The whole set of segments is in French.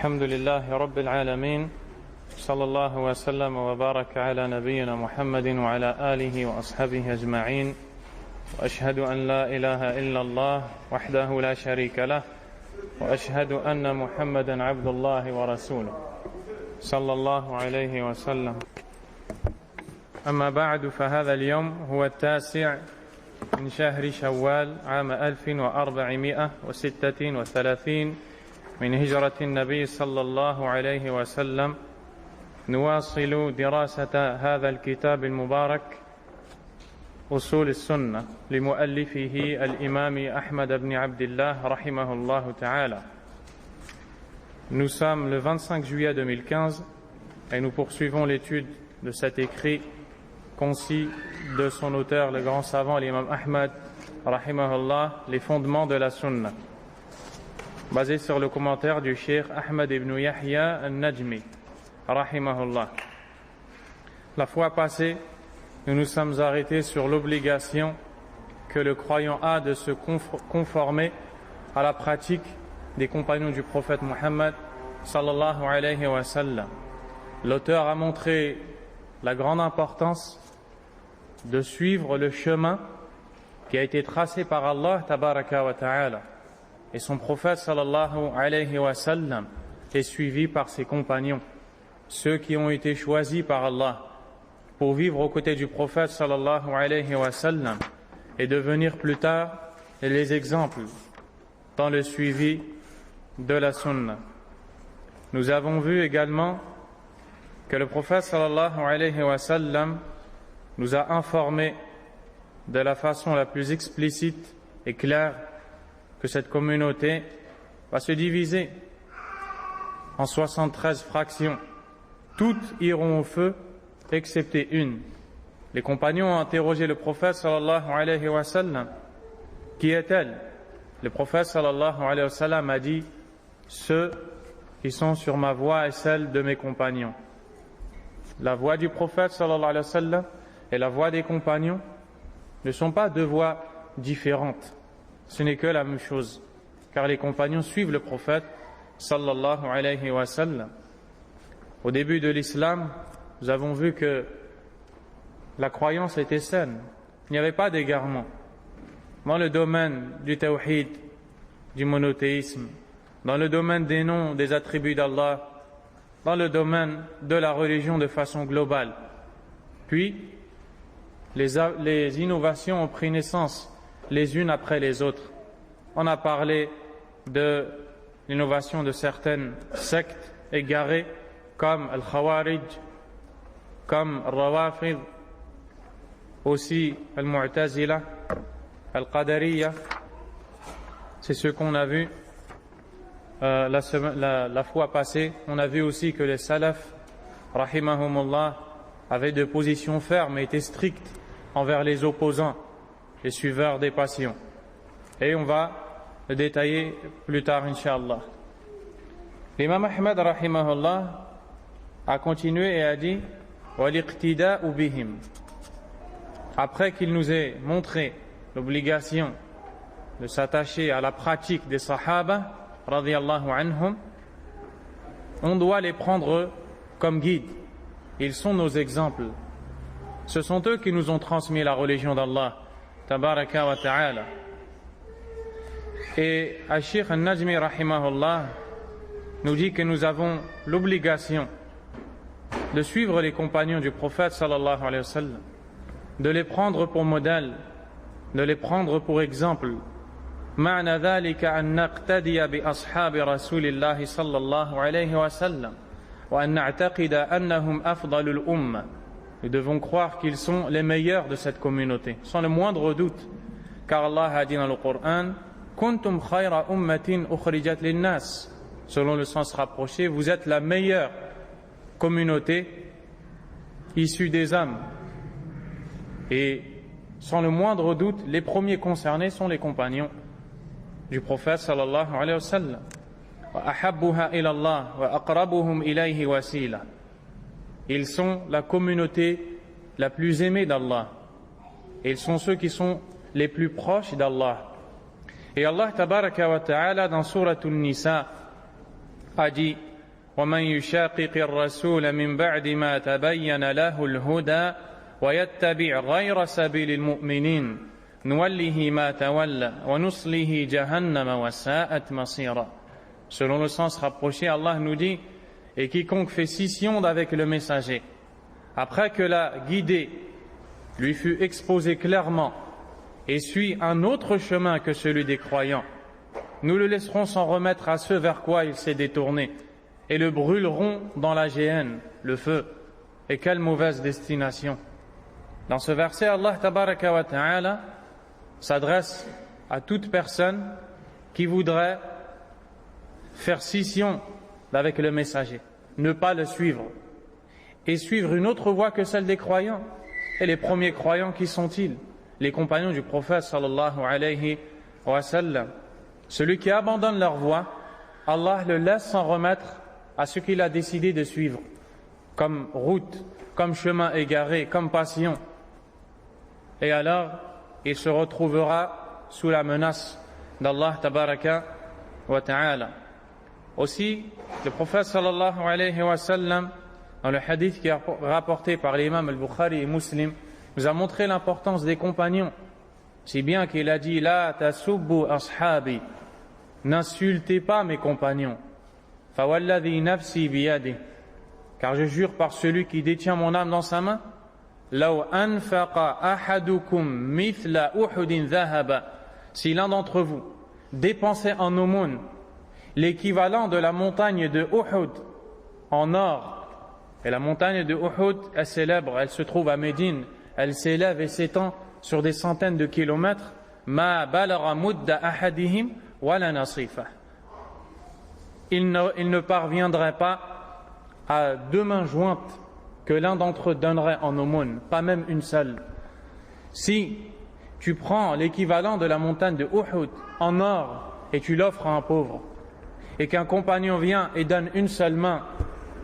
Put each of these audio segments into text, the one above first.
الحمد لله رب العالمين صلى الله وسلم وبارك على نبينا محمد وعلى آله وأصحابه أجمعين وأشهد أن لا إله إلا الله وحده لا شريك له وأشهد أن محمدا عبد الله ورسوله صلى الله عليه وسلم أما بعد فهذا اليوم هو التاسع من شهر شوال عام 1436 من هجرة النبي صلى الله عليه وسلم نواصل دراسة هذا الكتاب المبارك أصول السنة لمؤلفه الإمام أحمد بن عبد الله رحمه الله تعالى. Nous sommes le 25 juillet 2015 et nous poursuivons l'étude de cet écrit concis de son auteur, le grand savant, l'imam Ahmad rahimahullah, les fondements de la sunna, basé sur le commentaire du cheikh Ahmad ibn Yahya al-Najmi rahimahullah. La fois passée, nous nous sommes arrêtés sur l'obligation que le croyant a de se conformer à la pratique des compagnons du prophète Muhammad sallallahu alayhi wa sallam. L'auteur a montré la grande importance de suivre le chemin qui a été tracé par Allah tabaraka wa ta'ala, et son prophète sallallahu alayhi wa sallam est suivi par ses compagnons, ceux qui ont été choisis par Allah pour vivre aux côtés du prophète sallallahu alayhi wa sallam et devenir plus tard les exemples dans le suivi de la sunna. Nous avons vu également que le prophète sallallahu alayhi wa sallam nous a informé de la façon la plus explicite et claire que cette communauté va se diviser en 73 fractions. Toutes iront au feu excepté une. Les compagnons ont interrogé le prophète sallallahu alayhi wa sallam: qui est-elle? Le prophète sallallahu alayhi wa sallam a dit: ceux qui sont sur ma voie et celle de mes compagnons. La voie du prophète sallallahu alayhi wa sallam et la voie des compagnons ne sont pas deux voies différentes. Ce n'est que la même chose, car les compagnons suivent le prophète sallallahu alayhi wa sallam. Au début de l'islam, nous avons vu que la croyance était saine. Il n'y avait pas d'égarement. Dans le domaine du tawhid, du monothéisme, dans le domaine des noms, des attributs d'Allah, dans le domaine de la religion de façon globale. Puis, les innovations ont pris naissance les unes après les autres. On a parlé de l'innovation de certaines sectes égarées, comme Al-Khawarij, comme Al-Rawafid, aussi Al-Mu'tazila, Al-Qadariya. C'est ce qu'on a vu la fois passée. On a vu aussi que les salaf, rahimahumullah, avaient de positions fermes et étaient stricts envers les opposants, les suiveurs des passions. Et on va le détailler plus tard, incha'Allah. L'imam Ahmad rahimahullah a continué et a dit: wal-iqtida'u bihim. Après qu'il nous ait montré l'obligation de s'attacher à la pratique des sahaba radiyallahu anhum, on doit les prendre comme guides. Ils sont nos exemples. Ce sont eux qui nous ont transmis la religion d'Allah tabaraka wa ta'ala. Et Al-Sheikh Al-Najmi rahimahullah nous dit que nous avons l'obligation de suivre les compagnons du prophète sallallahu alayhi wa sallam, de les prendre pour modèle, de les prendre pour exemple. معنى ذلك أن نقتدي بأصحاب رسول الله صلى الله عليه وسلم وأن نعتقد أنهم أفضل الأمة. Nous devons croire qu'ils sont les meilleurs de cette communauté, sans le moindre doute, car Allah a dit dans le Coran: kuntum khayra ummatin ukhrijat linnas. Selon le sens rapproché, vous êtes la meilleure communauté issue des hommes. Et sans le moindre doute, les premiers concernés sont les compagnons du prophète sallallahu alayhi wa sallam. Wa ahabbuha ila Allah wa aqrabuhum ilayhi wasila. Ils sont la communauté la plus aimée d'Allah. Et ils sont ceux qui sont les plus proches d'Allah. Et Allah tabaraka wa ta'ala dans Sourate An-Nisa a dit: ومن يشاقق الرسول من بعد ما تبين له الهدى ويتبع غير سبيل المؤمنين نوله ما تولى ونصله جهنم وساءت مصيرا. Selon le sens rapproché, Allah nous dit: et quiconque fait scission avec le messager, après que la guidée lui fut exposée clairement, et suit un autre chemin que celui des croyants, nous le laisserons s'en remettre à ce vers quoi il s'est détourné, et le brûlerons dans la géhenne, le feu. Et quelle mauvaise destination! Dans ce verset, Allah tabaraka wa ta'ala s'adresse à toute personne qui voudrait faire scission avec le messager, ne pas le suivre, et suivre une autre voie que celle des croyants. Et les premiers croyants, qui sont-ils? Les compagnons du prophète sallallahu alayhi wa sallam. Celui qui abandonne leur voie, Allah le laisse s'en remettre à ce qu'il a décidé de suivre, comme route, comme chemin égaré, comme passion. Et alors, il se retrouvera sous la menace d'Allah tabaraka wa ta'ala. Aussi, le prophète sallallahu alayhi wa sallam, dans le hadith qui est rapporté par l'imam al-Bukhari et Muslim, nous a montré l'importance des compagnons, si bien qu'il a dit: la tasubbu ashabi, n'insultez pas mes compagnons, fawalladhi nafsi biyadi, car je jure par celui qui détient mon âme dans sa main, law anfaqa ahadukum mithla uhudin dhahaba, si l'un d'entre vous dépensait en aumône l'équivalent de la montagne de Uhud en or. Et la montagne de Uhud est célèbre, elle se trouve à Médine, elle s'élève et s'étend sur des centaines de kilomètres. Ma balagha mudda ahadihim wala nasifa. Il ne parviendrait pas à 2 mains jointes que l'un d'entre eux donnerait en aumône, pas même une seule. Si tu prends l'équivalent de la montagne de Uhud en or et tu l'offres à un pauvre, et qu'un compagnon vient et donne une seule main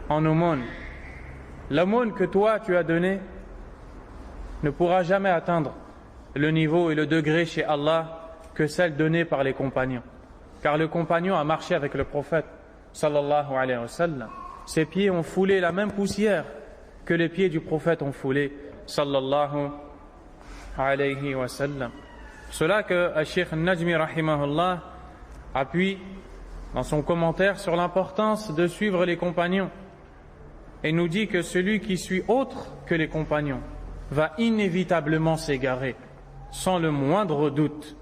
en aumône, l'aumône que toi tu as donnée ne pourra jamais atteindre le niveau et le degré chez Allah que celle donnée par les compagnons. Car le compagnon a marché avec le prophète sallallahu alayhi wa sallam. Ses pieds ont foulé la même poussière que les pieds du prophète ont foulé sallallahu alayhi wa sallam. Cela que Cheikh Najmi rahimahullah appuie dans son commentaire sur l'importance de suivre les compagnons et nous dit que celui qui suit autre que les compagnons va inévitablement s'égarer, sans le moindre doute.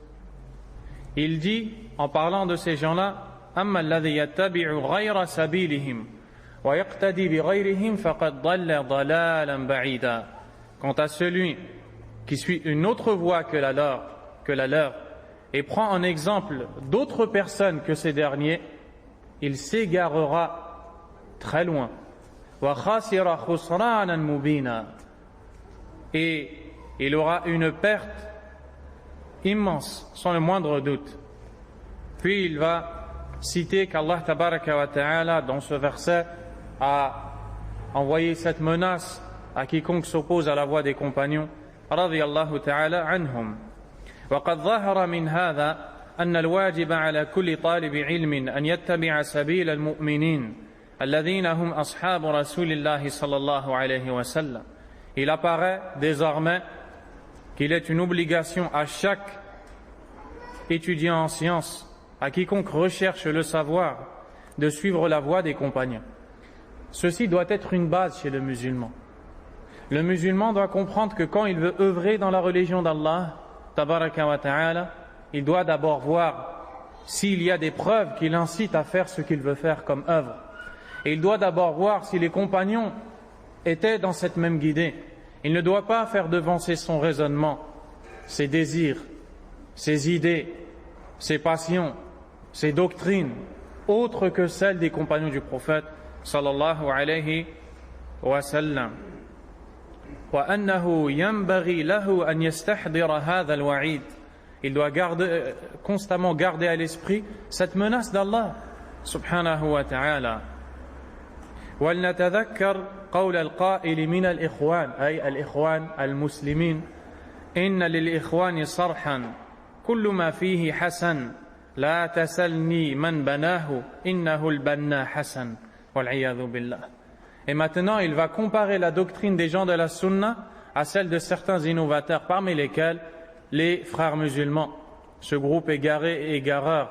Il dit, en parlant de ces gens-là, أَمَّا الَّذِي يَتَّبِعُ غَيْرَ سَبِيلِهِمْ وَيَقْتَدِي بِغَيْرِهِمْ فَقَدْ ضَلَّ ضَلَالًا بَعِيدًا. Quant à celui qui suit une autre voie que la leur et prend en exemple d'autres personnes que ces derniers, il s'égarera très loin. وَخَاسِرَ خُسْرَانًا مُبِينًا. Et il aura une perte immense, sans le moindre doute. Puis il va citer qu'Allah tabaraka wa ta'ala, dans ce verset, a envoyé cette menace à quiconque s'oppose à la voie des compagnons, radiyallahu ta'ala anhum. وقد ظهر من هذا أن الواجب على كل طالب علم أن يتبع سبيل المؤمنين الذين هم أصحاب رسول الله صلى الله عليه وسلم. Il apparaît désormais qu'il est une obligation à chaque étudiant en sciences, à quiconque recherche le savoir, de suivre la voie des compagnons. Ceci doit être une base chez le musulman. Le musulman doit comprendre que quand il veut œuvrer dans la religion d'Allah, tabaraka wa ta'ala, il doit d'abord voir s'il y a des preuves qui l'incitent à faire ce qu'il veut faire comme œuvre. Et il doit d'abord voir si les compagnons étaient dans cette même guidée. Il ne doit pas faire devancer son raisonnement, ses désirs, ses idées, ses passions, ses doctrines, autres que celles des compagnons du prophète sallallahu alayhi wa sallam. وأنه ينبغي له أن يستحضر هذا الوعيد. Il doit constamment garder à l'esprit cette menace d'Allah subhanahu wa ta'ala. ولنتذكر قول القائل من الإخوان أي الإخوان المسلمين إن للإخوان صرحا كل ما فيه حسن لا تسلني من بناه إنه البنا حسن. Wal'iyadhu billah. Et maintenant, il va comparer la doctrine des gens de la sunna à celle de certains innovateurs, parmi lesquels les frères musulmans, ce groupe égaré et égareur,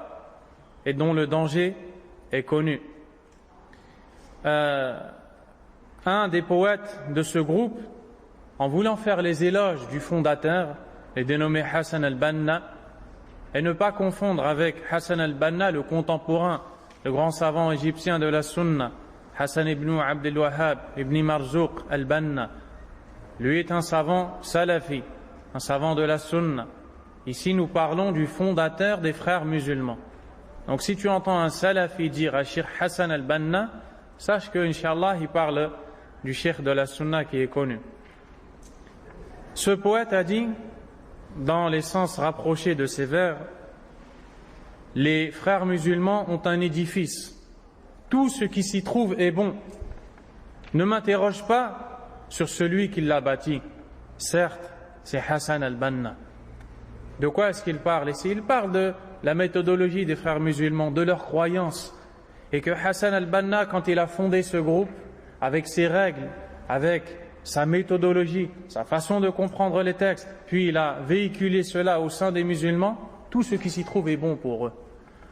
et dont le danger est connu. Un des poètes de ce groupe, en voulant faire les éloges du fondateur, est dénommé Hassan al-Banna, et ne pas confondre avec Hassan al-Banna, le contemporain, le grand savant égyptien de la sunna, Hassan ibn Abdel Wahhab ibn Marzouk al-Banna. Lui est un savant salafi, un savant de la sunna. Ici, nous parlons du fondateur des frères musulmans. Donc, si tu entends un salafi dire à Cheikh Hassan al-Banna, sache que, Inch'Allah, il parle du cheikh de la sunna qui est connu. Ce poète a dit, dans les sens rapprochés de ces vers, les frères musulmans ont un édifice. Tout ce qui s'y trouve est bon. Ne m'interroge pas sur celui qui l'a bâti. Certes, c'est Hassan al-Banna. De quoi est-ce qu'il parle ici? Il parle de la méthodologie des frères musulmans, de leurs croyances. Et que Hassan al-Banna, quand il a fondé ce groupe, avec ses règles, avec sa méthodologie, sa façon de comprendre les textes, puis il a véhiculé cela au sein des musulmans, tout ce qui s'y trouve est bon pour eux.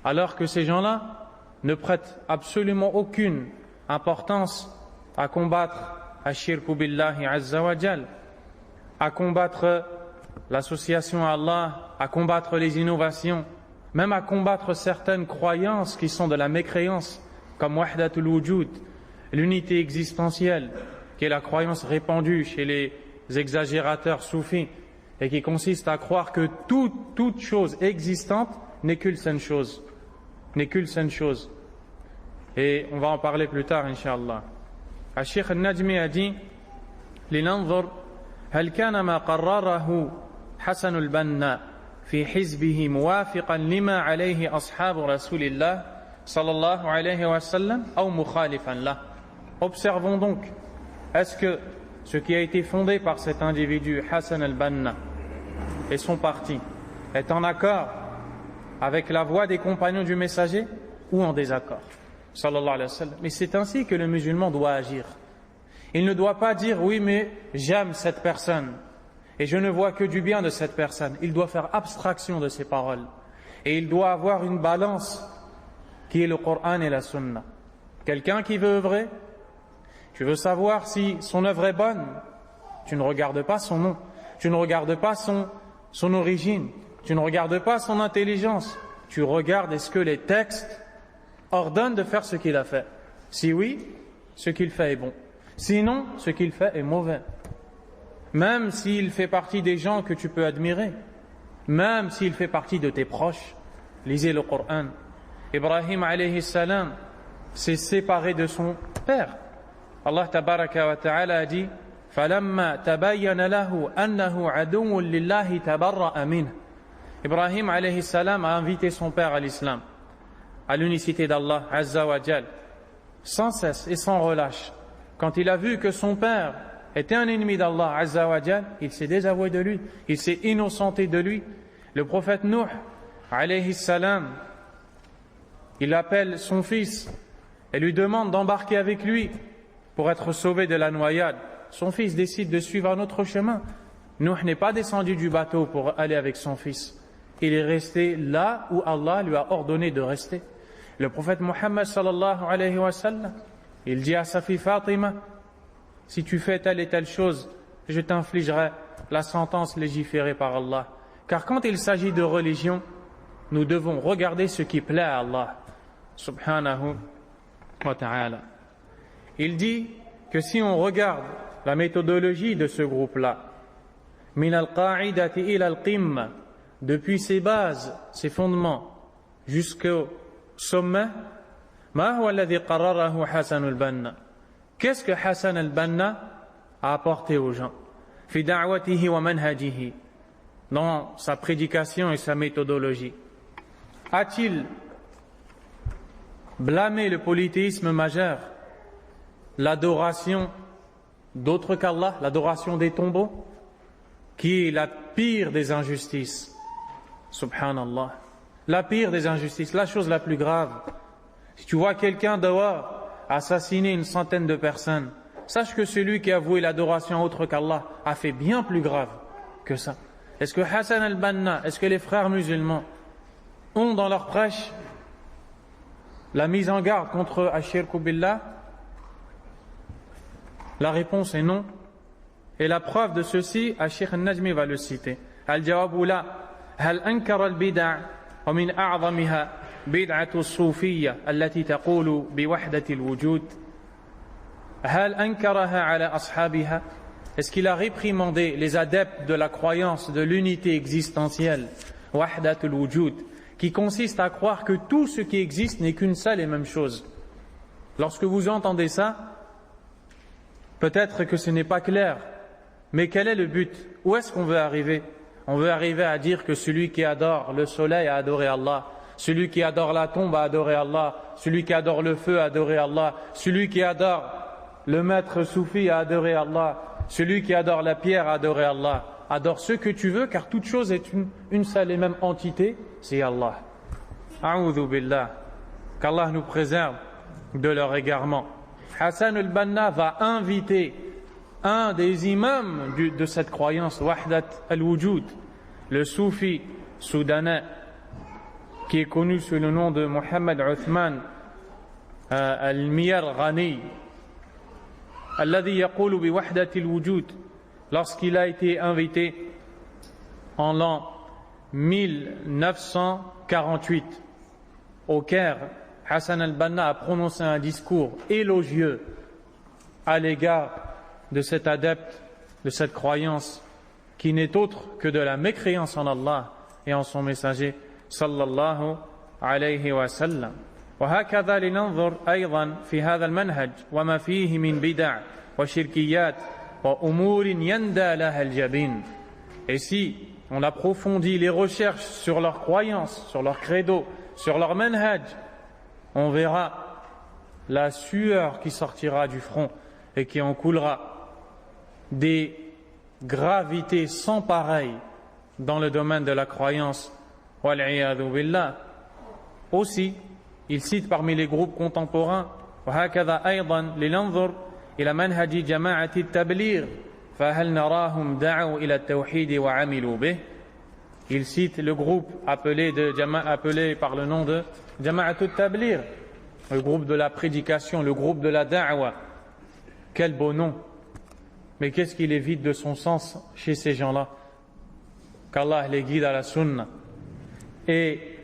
Alors que ces gens-là ne prêtent absolument aucune importance à combattre Ashirku billahi azza wa jal, à combattre l'association à Allah, à combattre les innovations, même à combattre certaines croyances qui sont de la mécréance, comme Wahdatul Wujud, l'unité existentielle, qui est la croyance répandue chez les exagérateurs soufis, et qui consiste à croire que toute chose existante n'est qu'une seule chose. N'est qu'une seule chose. Et on va en parler plus tard, Inch'Allah. Al-Sheikh al-Najmi a dit لننظر هل كان ما قرره حسن البنا في حزبه موافقا لما عليه أصحاب رسول الله صلى الله عليه وسلم أو مخالفا له. Observons donc, est-ce que ce qui a été fondé par cet individu, Hassan al-Banna, et son parti, est en accord avec la voix des compagnons du messager ou en désaccord, sallallahu alayhi wa sallam. Mais c'est ainsi que le musulman doit agir. Il ne doit pas dire oui mais j'aime cette personne et je ne vois que du bien de cette personne. Il doit faire abstraction de ses paroles et il doit avoir une balance qui est le Coran et la Sunna. Quelqu'un qui veut œuvrer, tu veux savoir si son œuvre est bonne, tu ne regardes pas son nom, tu ne regardes pas son origine, tu ne regardes pas son intelligence, tu regardes est-ce que les textes ordonnent de faire ce qu'il a fait. Si oui, ce qu'il fait est bon. Sinon, ce qu'il fait est mauvais. Même s'il fait partie des gens que tu peux admirer, même s'il fait partie de tes proches, lisez le Coran. Ibrahim alayhi salam s'est séparé de son père. Allah tabaraka wa ta'ala a dit فَلَمَّا تَبَيَّنَ لَهُ أَنَّهُ عَدُوٌّ لِلَّهِ تَبَرَّأَ مِنْهُ. Ibrahim alayhi salam a invité son père à l'islam, à l'unicité d'Allah azza wa jal, sans cesse et sans relâche. Quand il a vu que son père était un ennemi d'Allah azza wa jal, il s'est désavoué de lui, il s'est innocenté de lui. Le prophète Nuh alayhi salam, il appelle son fils et lui demande d'embarquer avec lui pour être sauvé de la noyade. Son fils décide de suivre un autre chemin. Nuh n'est pas descendu du bateau pour aller avec son fils. Il est resté là où Allah lui a ordonné de rester. Le prophète Muhammad sallallahu alayhi wa sallam, il dit à sa fille Fatima, si tu fais telle et telle chose, je t'infligerai la sentence légiférée par Allah. Car quand il s'agit de religion, nous devons regarder ce qui plaît à Allah subhanahu wa ta'ala. Il dit que si on regarde la méthodologie de ce groupe-là, min al-qa'idati ila al-qimma, depuis ses bases, ses fondements, jusqu'au sommet, ma huwa alladhi qarrarahu Hassan al-Banna. Qu'est-ce que Hassan al-Banna a apporté aux gens? Fi da'watihi wa manhajihi, dans sa prédication et sa méthodologie. A-t-il blâmé le polythéisme majeur, l'adoration d'autres qu'Allah, l'adoration des tombeaux, qui est la pire des injustices? Subhanallah. La pire des injustices, la chose la plus grave. Si tu vois quelqu'un dehors assassiné une centaine de personnes, sache que celui qui a voué l'adoration à autre qu'Allah a fait bien plus grave que ça. Est-ce que Hassan al-Banna, est-ce que les frères musulmans ont dans leur prêche la mise en garde contre Ashirku Billah? La réponse est non. Et la preuve de ceci, Cheikh al-Najmi va le citer. Al-Jawabu la, hal ankara al-bid'a wa min a'zamiha bid'atu as-sufiyya allati taqulu bi wahdati al-wujud. Hal ankaraha ala ashabiha. Est-ce qu'il a réprimandé les adeptes de la croyance de l'unité existentielle, wahdatul wujud, qui consiste à croire que tout ce qui existe n'est qu'une seule et même chose? Lorsque vous entendez ça, peut-être que ce n'est pas clair, mais quel est le but? Où est-ce qu'on veut arriver? On veut arriver à dire que celui qui adore le soleil a adoré Allah, celui qui adore la tombe a adoré Allah, celui qui adore le feu a adoré Allah, celui qui adore le maître soufi a adoré Allah, celui qui adore la pierre a adoré Allah. Adore ce que tu veux, car toute chose est une seule et même entité, c'est Allah. A'udhu billah. Qu'Allah nous préserve de leur égarement. Hassan al-Banna va inviter un des imams de cette croyance, Wahdat al-Wujud, le soufi soudanais, qui est connu sous le nom de Mohammed Uthman al-Miyar Ghani, alladhi yaqulu bi wahdati al-wujud, lorsqu'il a été invité en l'an 1948 au Caire. Hassan al-Banna a prononcé un discours élogieux à l'égard de cet adepte, de cette croyance qui n'est autre que de la mécréance en Allah et en son messager sallallahu alayhi wa sallam. وهكذا لننظر أيضا في هذا المنهج وما فيه من بدع وشركيات وأمور يندى لها الجبين. Et si on approfondit les recherches sur leurs croyances, sur leur credo, sur leur manhaj, on verra la sueur qui sortira du front et qui en coulera, des gravités sans pareil dans le domaine de la croyance. Wal-'iyadhu billah. Aussi, il cite parmi les groupes contemporains وهكذا أيضا لننظر إلى منهج جماعة التبليغ فهل نراهم دعوا إلى التوحيد وعملوا به. Il cite le groupe appelé par le nom de Jama'at al-Tabligh, le groupe de la prédication, le groupe de la da'wa. Quel beau nom! Mais qu'est-ce qui les vide de son sens chez ces gens-là? Qu'Allah les guide à la sunna. Et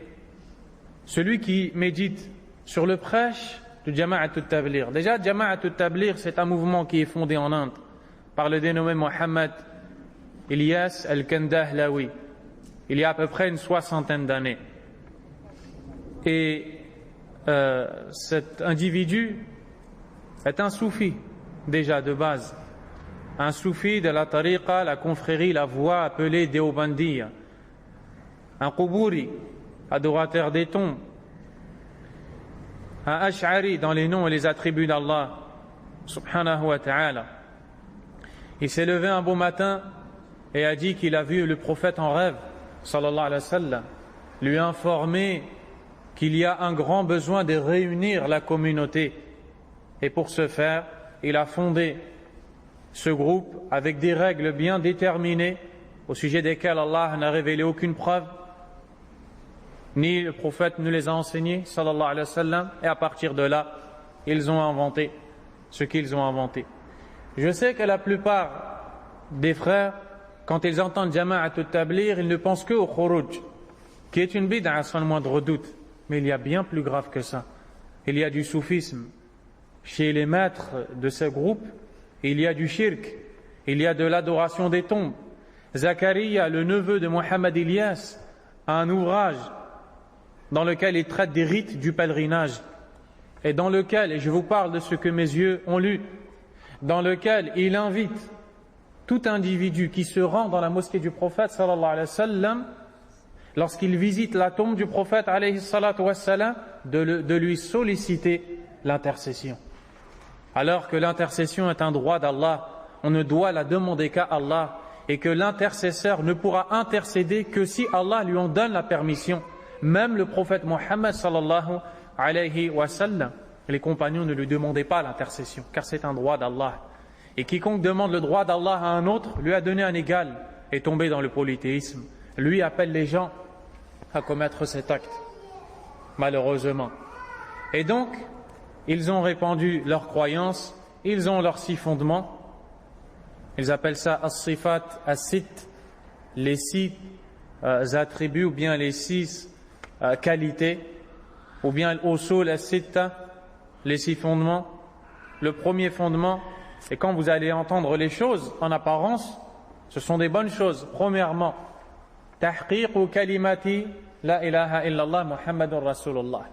celui qui médite sur le prêche de Jama'at al-Tabligh. Déjà, Jama'at al-Tabligh, c'est un mouvement qui est fondé en Inde par le dénommé Mohammed Ilyas al-Kandahlawi, il y a à peu près une 60aine d'années. Et cet individu est un soufi, déjà de base. Un soufi de la tariqa, la confrérie, la voie appelée Deobandiyya. Un Quburi, adorateur des tombes. Un Ash'ari dans les noms et les attributs d'Allah, subhanahu wa ta'ala. Il s'est levé un beau matin et a dit qu'il a vu le prophète en rêve, sallallahu alayhi wa sallam, lui informer qu'il y a un grand besoin de réunir la communauté. Et pour ce faire, il a fondé ce groupe avec des règles bien déterminées au sujet desquelles Allah n'a révélé aucune preuve, ni le prophète ne les a enseignées, sallallahu alayhi wa sallam, et à partir de là, ils ont inventé ce qu'ils ont inventé. Je sais que la plupart des frères, quand ils entendent Jama'at al-Tabligh, ils ne pensent que au khuruj, qui est une bid'a sans le moindre doute. Mais il y a bien plus grave que ça. Il y a du soufisme. Chez les maîtres de ce groupe, il y a du shirk, il y a de l'adoration des tombes. Zakaria, le neveu de Mohammed Ilyas, a un ouvrage dans lequel il traite des rites du pèlerinage, et dans lequel, et je vous parle de ce que mes yeux ont lu, dans lequel il invite tout individu qui se rend dans la mosquée du prophète sallallahu alayhi wa sallam, lorsqu'il visite la tombe du prophète alayhi salatu wa sallam, de lui solliciter l'intercession. Alors que l'intercession est un droit d'Allah, on ne doit la demander qu'à Allah, et que l'intercesseur ne pourra intercéder que si Allah lui en donne la permission. Même le prophète Mohammed sallallahu alayhi wa sallam. Les compagnons ne lui demandaient pas l'intercession, car c'est un droit d'Allah. Et quiconque demande le droit d'Allah à un autre, lui a donné un égal, est tombé dans le polythéisme. Lui appelle les gens à commettre cet acte, malheureusement. Et donc, ils ont répandu leurs croyances, ils ont leurs 6 fondements. Ils appellent ça as-sifat as-sitt, les 6 attributs, ou bien les 6 qualités, ou bien al-usul as-sitta, les 6 fondements. Le premier fondement, et quand vous allez entendre les choses en apparence, ce sont des bonnes choses. Premièrement, tahqiqu kalimati la ilaha illallah Muhammadur Rasulullah,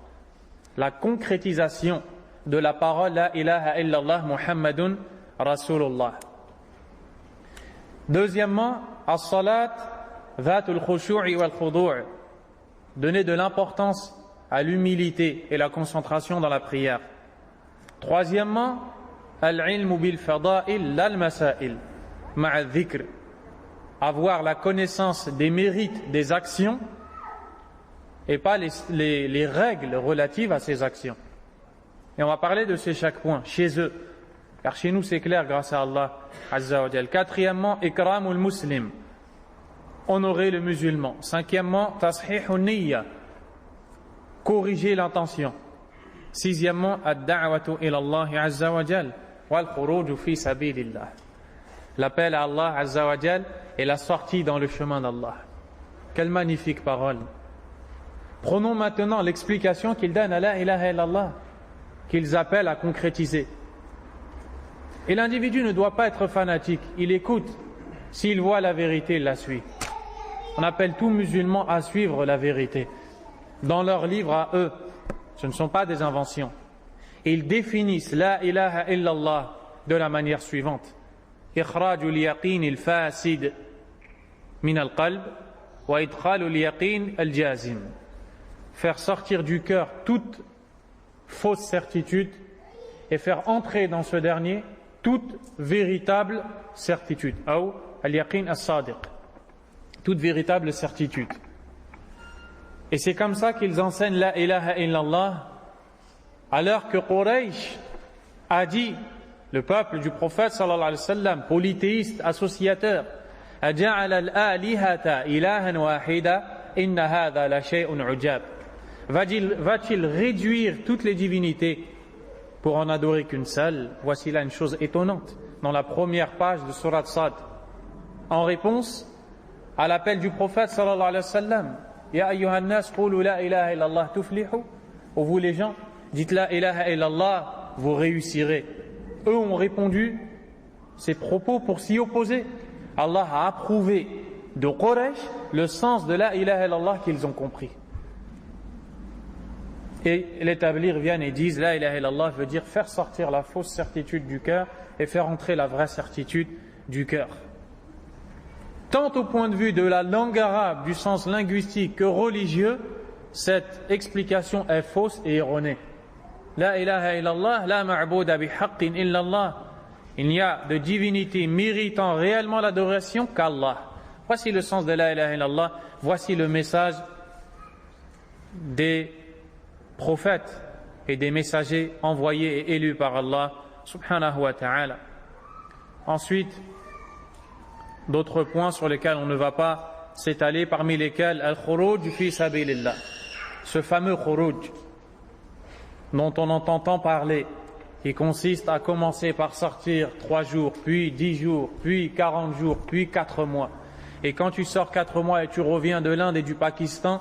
la concrétisation de la parole la ilaha illallah Muhammadun Rasulullah. Deuxièmement, as-salat dhatul khushu'i wal khudu', donner de l'importance à l'humilité et la concentration dans la prière. Troisièmement, al-ilmu bil fada'il lal masail ma'a dhikr, avoir la connaissance des mérites des actions et pas les règles relatives à ces actions. Et on va parler de ces chaque point chez eux, car chez nous c'est clair grâce à Allah Azza wa Jal. Quatrièmement, ikramul muslim, honorer le musulman. Cinquièmement, tashihun niyya, corriger l'intention. Sixièmement, ad-da'watu ila Allah Azza wa Jal wal khuruj fi sabilillah, l'appel à Allah Azza wa Jal et la sortie dans le chemin d'Allah. Quelle magnifique parole. Prenons maintenant l'explication qu'ils donnent à la ilaha illallah, qu'ils appellent à concrétiser. Et l'individu ne doit pas être fanatique, il écoute. S'il voit la vérité, il la suit. On appelle tout musulman à suivre la vérité. Dans leurs livres à eux, ce ne sont pas des inventions. Ils définissent la ilaha illallah de la manière suivante. Ikhrajul yaqin al-fasid min al-qalb wa idkhalul yaqin al-jazim. Faire sortir du cœur toute fausse certitude et faire entrer dans ce dernier toute véritable certitude. Ou al-yaqin as-sadiq, toute véritable certitude. Et c'est comme ça qu'ils enseignent la ilaha illallah, alors que Quraysh a dit, le peuple du prophète sallallahu alayhi wa sallam, polythéiste, associateur, aja'ala al-alihata ilahan wahida inna hadha la shay'un ujab. Va-t-il réduire toutes les divinités pour en adorer qu'une seule? Voici là une chose étonnante dans la première page de Surat Sad, en réponse à l'appel du prophète sallallahu alayhi wa sallam, ya ayyuhan nas qulu la ilaha illallah tuflihu, ô vous les gens, dites la ilaha illallah, vous réussirez. Eux ont répondu ces propos pour s'y opposer. Allah a approuvé de Quraysh le sens de la ilaha illallah qu'ils ont compris. Et les tablighs viennent et disent la ilaha illallah veut dire faire sortir la fausse certitude du cœur et faire entrer la vraie certitude du cœur. Tant au point de vue de la langue arabe, du sens linguistique que religieux, cette explication est fausse et erronée. La ilaha illallah, la ma'bouda bihaqqin illallah. Il n'y a de divinité méritant réellement l'adoration qu'Allah. Voici le sens de la ilaha illallah, voici le message des prophètes et des messagers envoyés et élus par Allah subhanahu wa ta'ala. Ensuite, d'autres points sur lesquels on ne va pas s'étaler, parmi lesquels al-khuruj fi sabilillah, ce fameux khuruj dont on entend tant parler, qui consiste à commencer par sortir 3 jours, puis 10 jours, puis 40 jours, puis 4 mois. Et quand tu sors 4 mois et tu reviens de l'Inde et du Pakistan,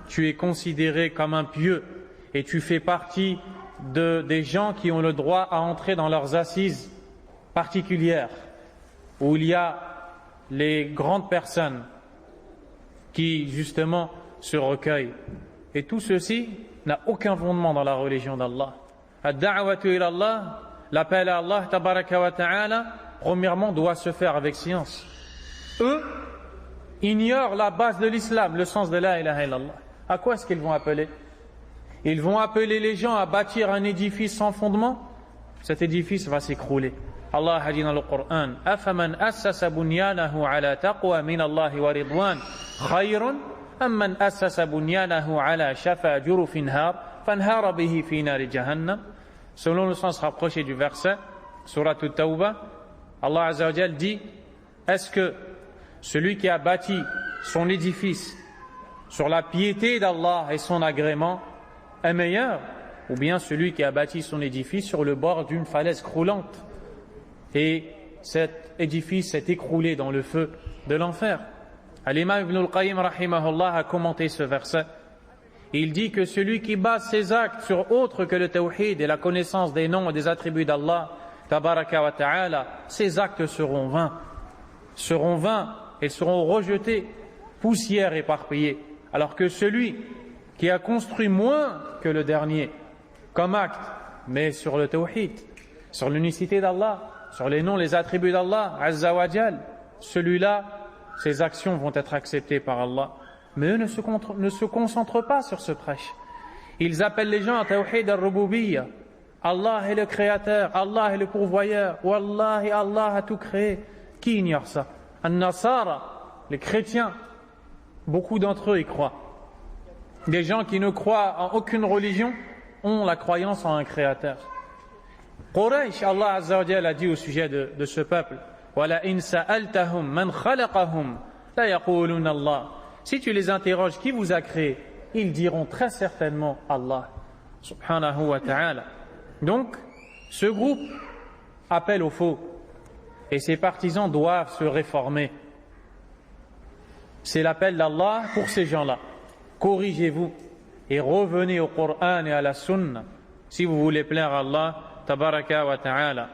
tu es considéré comme un pieux et tu fais partie des gens qui ont le droit à entrer dans leurs assises particulières, où il y a les grandes personnes qui justement se recueillent. Et tout ceci n'a aucun fondement dans la religion d'Allah. Ad-da'watu ila Allah, l'appel à Allah tabaraka wa ta'ala, premièrement doit se faire avec science. Eux ignorent la base de l'islam, le sens de la ilaha illallah. À quoi est-ce qu'ils vont appeler? Ils vont appeler les gens à bâtir un édifice sans fondement. Cet édifice va s'écrouler. Allah a dit dans le Coran, afaman assasa bunyanahu ala taqwa min Allah wa ridwan khayrun amman assasa bunyanahu ala shafa jurufin har فانهار به في نار جهنم. Selon le sens rapproché du verset, Surat At-Tawbah, Allah Azza wa Jal dit: est-ce que celui qui a bâti son édifice sur la piété d'Allah et son agrément est meilleur, ou bien celui qui a bâti son édifice sur le bord d'une falaise croulante et cet édifice s'est écroulé dans le feu de l'enfer? Al-Imam Ibn al-Qayyim rahimahullah a commenté ce verset. Il dit que celui qui base ses actes sur autre que le tawhid et la connaissance des noms et des attributs d'Allah tabaraka wa ta'ala, ces actes seront vains et seront rejetés, poussière éparpillée. Alors que celui qui a construit moins que le dernier comme acte, mais sur le tawhid, sur l'unicité d'Allah, sur les noms, les attributs d'Allah Azza wa Jal, celui-là, ses actions vont être acceptées par Allah. Mais eux ne se concentrent pas sur ce prêche. Ils appellent les gens à tawhid al-rububiyya. Allah est le créateur, Allah est le pourvoyeur, Wallahi, Allah a tout créé. Qui ignore ça? An-Nasara, les chrétiens, beaucoup d'entre eux y croient. Des gens qui ne croient en aucune religion ont la croyance en un créateur. Quraysh, Allah Azza wa Jalla a dit au sujet de ce peuple: Wala in sa'altahum man khalaqahum la yaquluna Allah. Si tu les interroges, qui vous a créé, ils diront très certainement Allah subhanahu wa ta'ala. Donc, ce groupe appelle au faux et ses partisans doivent se réformer. C'est l'appel d'Allah pour ces gens-là. Corrigez-vous et revenez au Coran et à la Sunna si vous voulez plaire à Allah tabaraka wa ta'ala.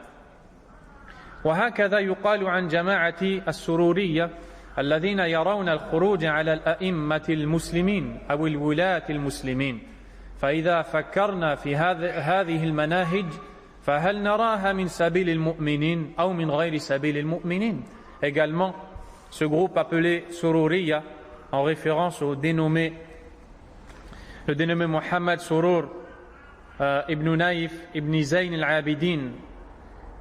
وهكذا يقال عن جماعة السرورية الذين يرون الخروج على الأئمة المسلمين أو الولاة المسلمين. فإذا فكرنا في هذه المناهج فهل نراها من سبيل المؤمنين أو من غير سبيل المؤمنين. Également, ce groupe appelé Sururiya, en référence au dénommé Muhammad Surur ibn Naïf ibn Zayn al-Abidin,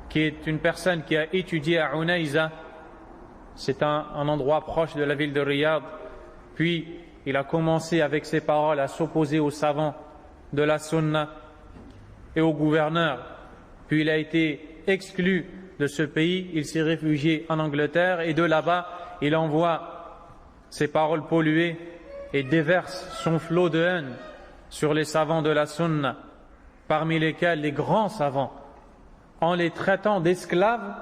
qui est une personne qui a étudié à Unayza. C'est un endroit proche de la ville de Riyad. Puis il a commencé avec ses paroles à s'opposer aux savants de la Sunna et aux gouverneurs. Puis il a été exclu de ce pays, il s'est réfugié en Angleterre et de là-bas il envoie ses paroles polluées et déverse son flot de haine sur les savants de la Sunna, parmi lesquels les grands savants, en les traitant d'esclaves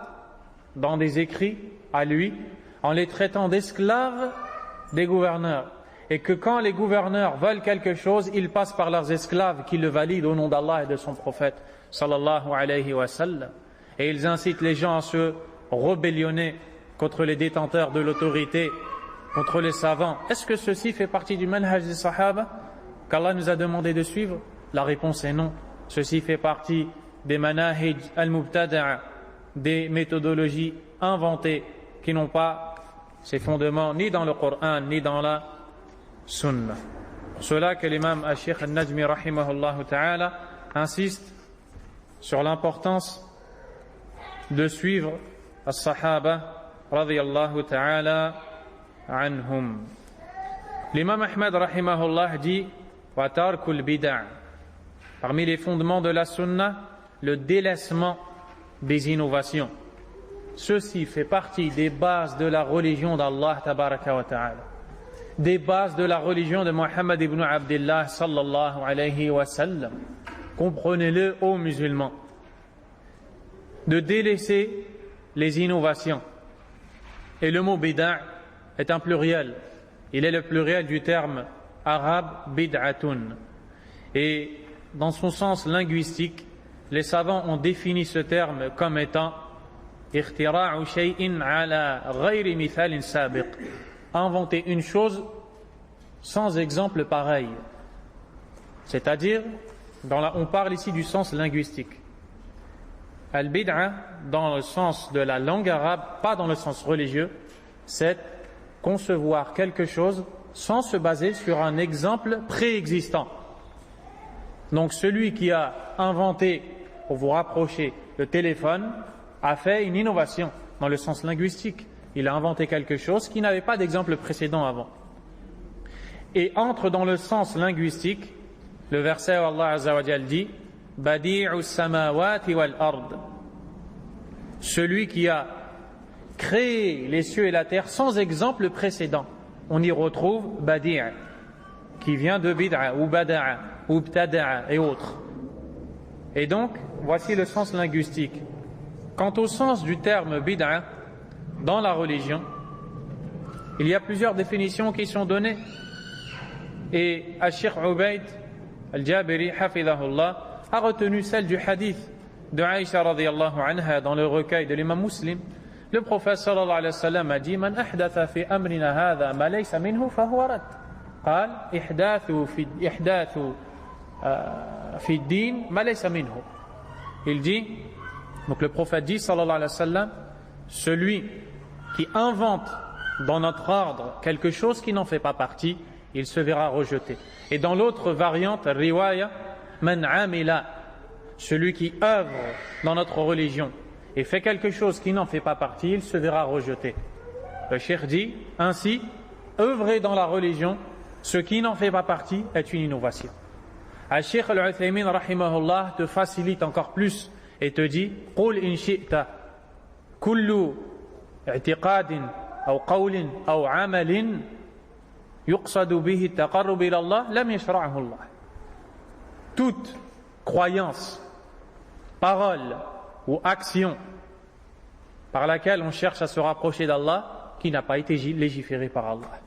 dans des écrits à lui, en les traitant d'esclaves des gouverneurs, et que quand les gouverneurs veulent quelque chose, ils passent par leurs esclaves qui le valident au nom d'Allah et de son prophète sallallahu alayhi wa sallam, et ils incitent les gens à se rébellionner contre les détenteurs de l'autorité, contre les savants. Est-ce que ceci fait partie du manhaj des sahaba qu'Allah nous a demandé de suivre? La réponse est non. Ceci fait partie des manahij al-mubtada'a, des méthodologies inventées qui n'ont pas ses fondements ni dans le Coran ni dans la Sunna. Pour cela que l'imam al-Sheikh al-Najmi rahimahullah ta'ala insiste sur l'importance de suivre as-sahaba radiyallahu ta'ala anhum. L'imam Ahmad rahimahullah dit wa tarkul bid'a. Parmi les fondements de la Sunna, le délaissement des innovations. Ceci fait partie des bases de la religion d'Allah tabaraka wa ta'ala, des bases de la religion de Muhammad ibn Abdullah sallallahu alayhi wa sallam. Comprenez-le, ô musulmans, de délaisser les innovations. Et le mot bid'a est un pluriel. Il est le pluriel du terme arabe bid'atun. Et dans son sens linguistique, les savants ont défini ce terme comme étant اختراع شيء على غير مثال سابق, inventer une chose sans exemple pareil. C'est-à-dire, on parle ici du sens linguistique. Al-bid'a, dans le sens de la langue arabe, pas dans le sens religieux, c'est concevoir quelque chose sans se baser sur un exemple préexistant. Donc celui qui a inventé, pour vous rapprocher, le téléphone, a fait une innovation dans le sens linguistique. Il a inventé quelque chose qui n'avait pas d'exemple précédent avant. Et entre dans le sens linguistique le verset où Allah Azza wa Jal dit Badi'u samawati wal ard, celui qui a créé les cieux et la terre sans exemple précédent. On y retrouve Badi' qui vient de bid'a ou bada'a ou btada'a et autres. Et donc, voici le sens linguistique. Quant au sens du terme bid'a dans la religion, il y a plusieurs définitions qui sont données. Et Cheikh Ubayd al-Jabiri, hafidhahullah, a retenu celle du hadith de Aïcha radiyallahu anha dans le recueil de l'imam Muslim. Le prophète sallallahu alayhi wa sallam a dit Man ahdatha fi amrina hadha ma laysa minhu fahuwa rad. قال إحداث في الدين ما ليس منه. Il dit, donc le prophète dit sallallahu alayhi wa sallam, celui qui invente dans notre ordre quelque chose qui n'en fait pas partie, il se verra rejeté. Et dans l'autre variante, riwaya, man amila, celui qui œuvre dans notre religion et fait quelque chose qui n'en fait pas partie, il se verra rejeté. Le cheikh dit, ainsi, œuvrer dans la religion, ce qui n'en fait pas partie est une innovation. Al-Cheikh Al-Uthaymin rahimahullah te facilite encore plus et te dit قُلْ إِنْ شِئْتَ كُلُّ اعتقاد أو قول أو عمل يقصد به التقرب إلى الله لم يشرعه الله. Toute croyance, parole ou action par laquelle on cherche à se rapprocher d'Allah qui n'a pas été légiférée par Allah.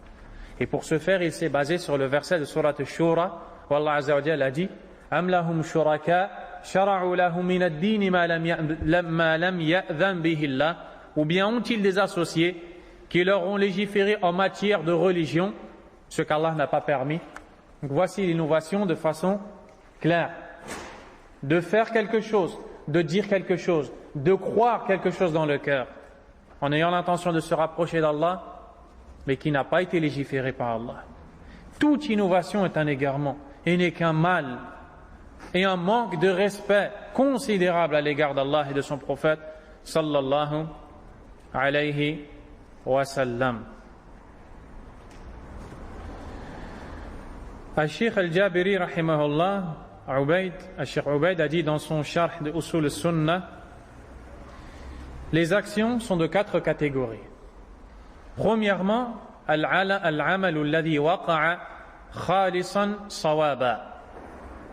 Et pour ce faire, il s'est basé sur le verset de Surat Al-Shura où Allah Azza wa Jalla a dit Am lahum shuraka shara'u lahum min ad-din ma lam ya'dhan bihi Allah, ou bien ont-ils des associés qui leur ont légiféré en matière de religion ce qu'Allah n'a pas permis. Donc voici l'innovation de façon claire. De faire quelque chose, de dire quelque chose, de croire quelque chose dans le cœur en ayant l'intention de se rapprocher d'Allah, mais qui n'a pas été légiféré par Allah. Toute innovation est un égarement et n'est qu'un mal et un manque de respect considérable à l'égard d'Allah et de son prophète sallallahu alayhi wa sallam. Al-Cheikh Al-Jabiri rahimahullah, Al-Cheikh Ubayd a dit dans son sharh de Usul al-Sunnah, les actions sont de 4 catégories. Premièrement, al-amalu alladhi waqa'a khalisan sawaba,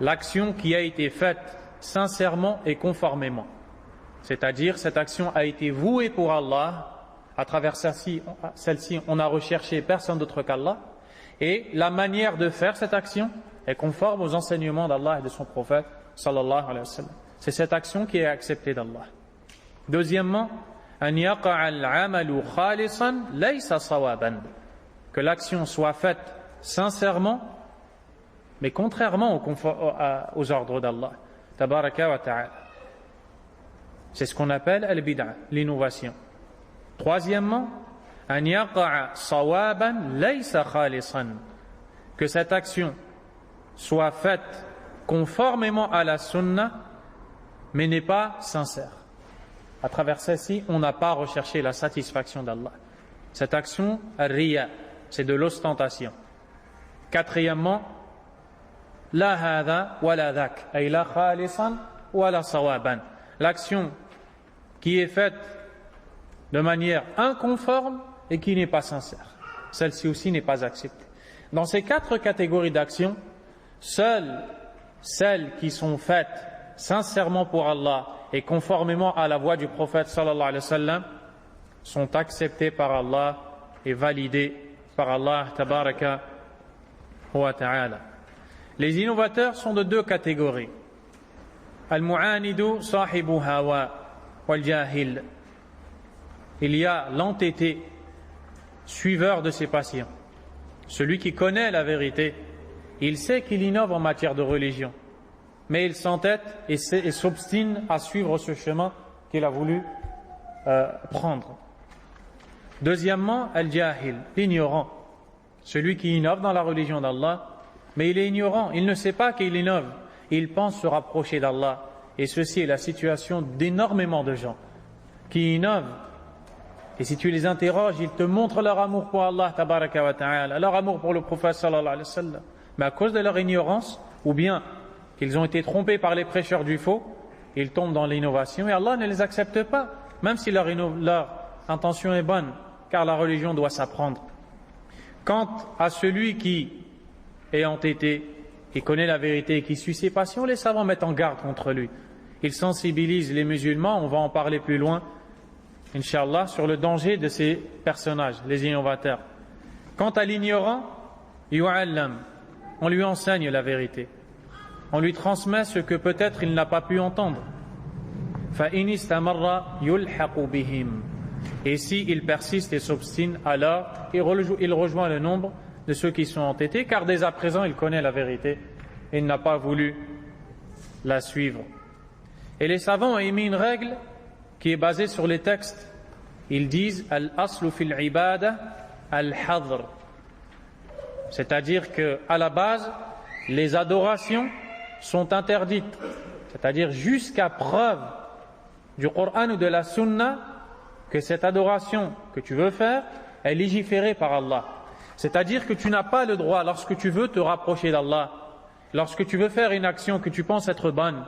l'action qui a été faite sincèrement et conformément. C'est-à-dire, cette action a été vouée pour Allah, à travers celle-ci, on a recherché personne d'autre qu'Allah, et la manière de faire cette action est conforme aux enseignements d'Allah et de son prophète, sallallahu alayhi wa sallam. C'est cette action qui est acceptée d'Allah. Deuxièmement, an yaqa'a al-amalu khalisan laysa sawaban, que l'action soit faite sincèrement, mais contrairement aux ordres d'Allah, tabaraka wa ta'ala. C'est ce qu'on appelle al-bid'a, l'innovation. Troisièmement, an yaqa'a sawaban laysa khalisan, que cette action soit faite conformément à la sunna, mais n'est pas sincère. À travers celle-ci, on n'a pas recherché la satisfaction d'Allah. Cette action, al-riya, c'est de l'ostentation. Quatrièmement, la hadha wa la dhak, ay la khalisan wa la sawaban, l'action qui est faite de manière inconforme et qui n'est pas sincère. Celle-ci aussi n'est pas acceptée. Dans ces 4 catégories d'actions, seules celles qui sont faites sincèrement pour Allah et conformément à la voie du prophète sallallahu alayhi wa sallam sont acceptées par Allah et validées par Allah tabaraka wa ta'ala. Les innovateurs sont de 2 catégories. Al-mu'anidu sahibu hawa wal jahil. Il y a l'entêté, suiveur de ses passions. Celui qui connaît la vérité, il sait qu'il innove en matière de religion, mais il s'entête et s'obstine à suivre ce chemin qu'il a voulu prendre. Deuxièmement, al-jahil, l'ignorant, celui qui innove dans la religion d'Allah, mais il est ignorant, il ne sait pas qu'il innove, il pense se rapprocher d'Allah. Et ceci est la situation d'énormément de gens qui innovent. Et si tu les interroges, ils te montrent leur amour pour Allah, tabaraka wa ta'ala, leur amour pour le prophète sallallahu alayhi wa sallam. Mais à cause de leur ignorance, ou bien qu'ils ont été trompés par les prêcheurs du faux, ils tombent dans l'innovation et Allah ne les accepte pas, même si leur intention est bonne, car la religion doit s'apprendre. Quant à celui qui est entêté, qui connaît la vérité et qui suit ses passions, les savants mettent en garde contre lui. Ils sensibilisent les musulmans, on va en parler plus loin, Inch'Allah, sur le danger de ces personnages, les innovateurs. Quant à l'ignorant, yu'allam, on lui enseigne la vérité. On lui transmet ce que peut-être il n'a pas pu entendre. فَإِنِ اسْتَمَرَّ يُلْحَقُ بِهِمْ. Et s'il persiste et s'obstine, alors il rejoint le nombre de ceux qui sont entêtés, car dès à présent il connaît la vérité et il n'a pas voulu la suivre. Et les savants ont émis une règle qui est basée sur les textes. Ils disent « Al-aslu fil ibada al-hadr ». C'est-à-dire qu'à la base, les adorations sont interdites. C'est-à-dire jusqu'à preuve du Coran ou de la Sunna que cette adoration que tu veux faire est légiférée par Allah. C'est-à-dire que tu n'as pas le droit, lorsque tu veux te rapprocher d'Allah, lorsque tu veux faire une action que tu penses être bonne,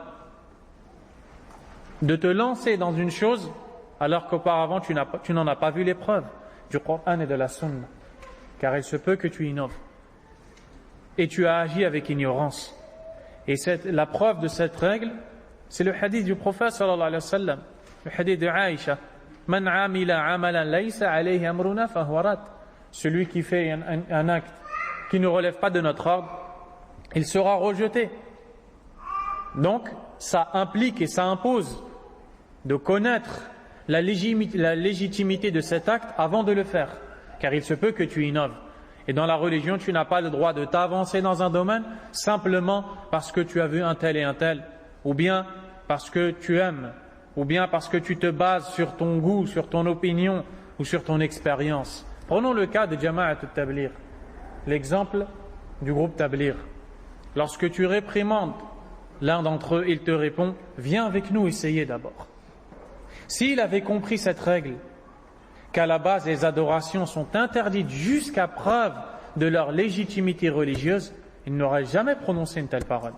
de te lancer dans une chose alors qu'auparavant tu n'en as pas vu les preuves du Coran et de la Sunna, car il se peut que tu innoves et tu as agi avec ignorance. Et la preuve de cette règle, c'est le hadith du prophète sallallahu alayhi wa sallam, le hadith de Aïcha, Man amila amalan laysa alayhi amruna fahuwa rad. Celui qui fait un acte qui ne relève pas de notre ordre, il sera rejeté. Donc ça implique et ça impose de connaître la légitimité de cet acte avant de le faire, car il se peut que tu innoves. Et dans la religion, tu n'as pas le droit de t'avancer dans un domaine simplement parce que tu as vu un tel et un tel, ou bien parce que tu aimes, ou bien parce que tu te bases sur ton goût, sur ton opinion ou sur ton expérience. Prenons le cas de Jama'at al-Tabligh, l'exemple du groupe Tabligh. Lorsque tu réprimandes l'un d'entre eux, il te répond « Viens avec nous essayer d'abord ». S'il avait compris cette règle, qu'à la base les adorations sont interdites jusqu'à preuve de leur légitimité religieuse, il n'aurait jamais prononcé une telle parole.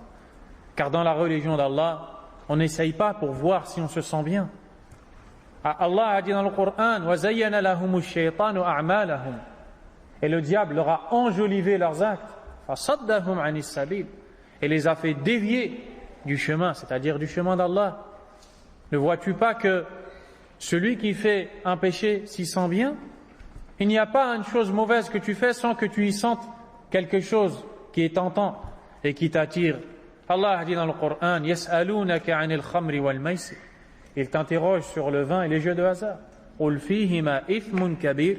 Car dans la religion d'Allah, on n'essaye pas pour voir si on se sent bien. Allah a dit dans le Coran « وَزَيَّنَ لَهُمُ الشَّيْطَانُ أَعْمَالَهُم » Et le diable leur a enjolivé leurs actes. فَصَدَّهُمْ عَنِ السَّبِيلِ Et les a fait dévier du chemin, c'est-à-dire du chemin d'Allah. Ne vois-tu pas que celui qui fait un péché s'y sent bien? Il n'y a pas une chose mauvaise que tu fais sans que tu y sentes quelque chose qui est tentant et qui t'attire. Allah a dit dans le Coran يَسْأَلُونَكَ عَنِ الْخَمْرِ وَالْمَيْسِرِ Il t'interroge sur le vin et les jeux de hasard. قُلْ فِيهِمَا إِثْمٌ كَبِيرٌ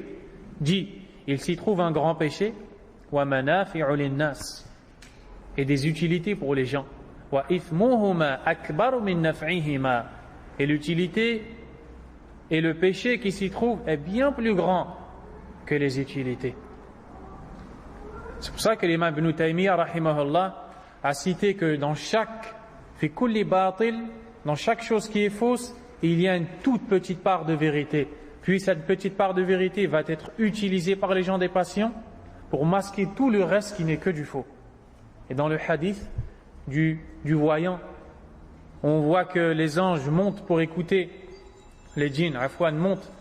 Dis, il s'y trouve un grand péché وَمَنَافِعُ لِلنَّاسِ Et des utilités pour les gens. وَإِثْمُهُمَا أَكْبَرُ مِنْ نَفْعِهِمَا Et l'utilité et le péché qui s'y trouve est bien plus grand que les utilités. C'est pour ça que l'imam Ibn Taymiyyah rahimahullah a cité que dans chaque fi kulli batil, dans chaque chose qui est fausse, il y a une toute petite part de vérité. Puis cette petite part de vérité va être utilisée par les gens des passions pour masquer tout le reste qui n'est que du faux. Et dans le hadith du voyant, on voit que les anges montent pour écouter, les djinns, afwan, montent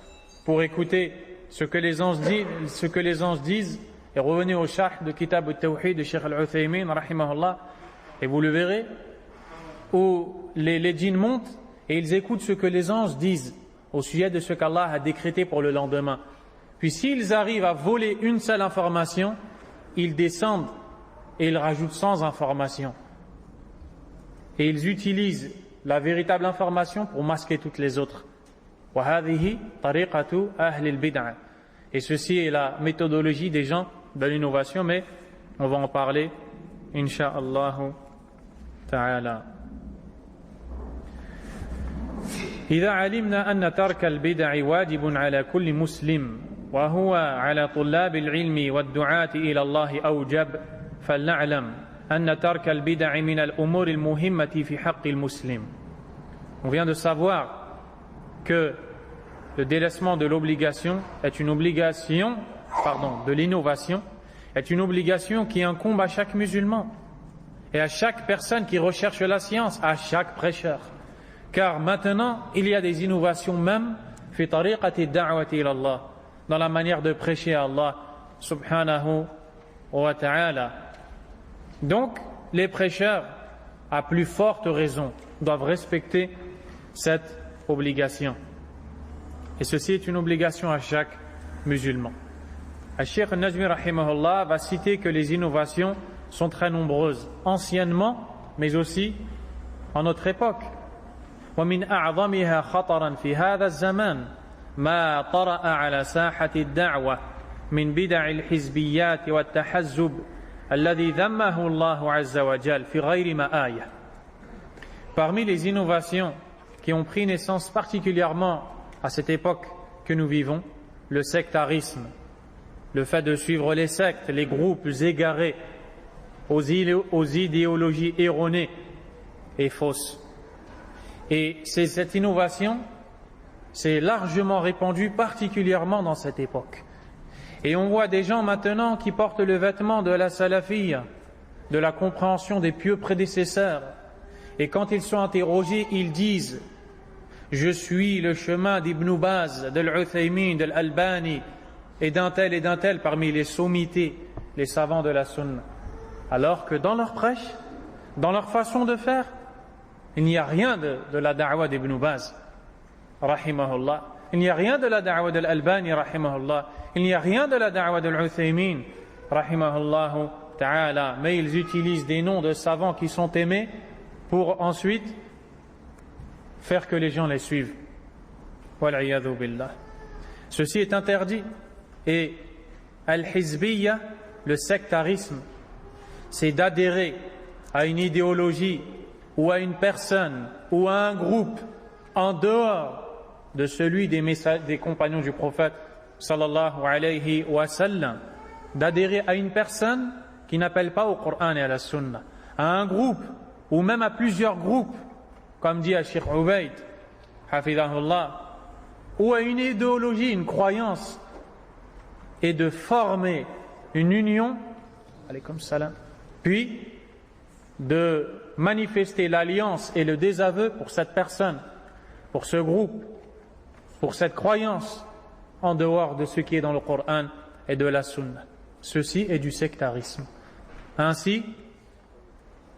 pour écouter ce que les anges disent. Et revenez au sharh de Kitab al-Tawhid de Cheikh al-Uthaymin, rahimahullah, et vous le verrez, où les djinns montent et ils écoutent ce que les anges disent au sujet de ce qu'Allah a décrété pour le lendemain. Puis s'ils arrivent à voler une seule information, ils descendent et ils rajoutent 100 informations. Et ils utilisent la véritable information pour masquer toutes les autres. وَهَذِهِ طَرِيقَةُ أَهْلِ الْبِدْعَةِ Et ceci est la méthodologie des gens de l'innovation, mais on va en parler, insha'Allah ta'ala. إذا علمنا أن ترك البدع واجب على كل مسلم وهو على طلاب العلم والدعاة إلى الله أوجب فلنعلم أن ترك البدع من الأمور المهمة في حق المسلم. On vient de savoir que le délaissement de l'obligation est une obligation, de l'innovation, est une obligation qui incombe à chaque musulman. et à chaque personne qui recherche la science, à chaque prêcheur. Car maintenant, il y a des innovations même fi tariqati da'wati ila Allah, dans la manière de prêcher à Allah subhanahu wa ta'ala. Donc, les prêcheurs, à plus forte raison, doivent respecter cette obligation. Et ceci est une obligation à chaque musulman. Al-Sheikh al-Najmi rahimahullah va citer que les innovations sont très nombreuses, anciennement, mais aussi en notre époque. ومن أعظمها خطرا في هذا الزمان ما طرأ على ساحة الدعوة من بدع الحزبيات والتحزب الذي ذمه الله عز وجل في غير ما آية. Parmi les innovations qui ont pris naissance particulièrement à cette époque que nous vivons, le sectarisme, le fait de suivre les sectes, les groupes égarés aux idéologies erronées et fausses. Et cette innovation s'est largement répandue, particulièrement dans cette époque. Et on voit des gens maintenant qui portent le vêtement de la salafiyya, de la compréhension des pieux prédécesseurs. Et quand ils sont interrogés, ils disent « Je suis le chemin d'Ibn Baz, de l'Uthaymin, de l'Albani et d'un tel parmi les sommités, les savants de la sunna. » Alors que dans leur prêche, dans leur façon de faire, il n'y a rien de la da'wa d'Ibn Baz, rahimahullah. Il n'y a rien de la da'wa de l'Albani, rahimahullah. Il n'y a rien de la da'wa de l'Uthaymin, rahimahullah ta'ala. Mais ils utilisent des noms de savants qui sont aimés pour ensuite faire que les gens les suivent. Wal'iyadhu billah. Ceci est interdit. Et al-hizbiyya, le sectarisme, c'est d'adhérer à une idéologie ou à une personne ou à un groupe en dehors de celui des compagnons du prophète sallallahu alayhi wa sallam, d'adhérer à une personne qui n'appelle pas au Coran et à la Sunna, à un groupe ou même à plusieurs groupes, comme dit Cheikh Ubayd hafidahullah, ou à une idéologie, une croyance, et de former une union, alaykum salam, puis de manifester l'alliance et le désaveu pour cette personne, pour ce groupe, pour cette croyance, en dehors de ce qui est dans le Coran et de la Sunna. Ceci est du sectarisme. Ainsi,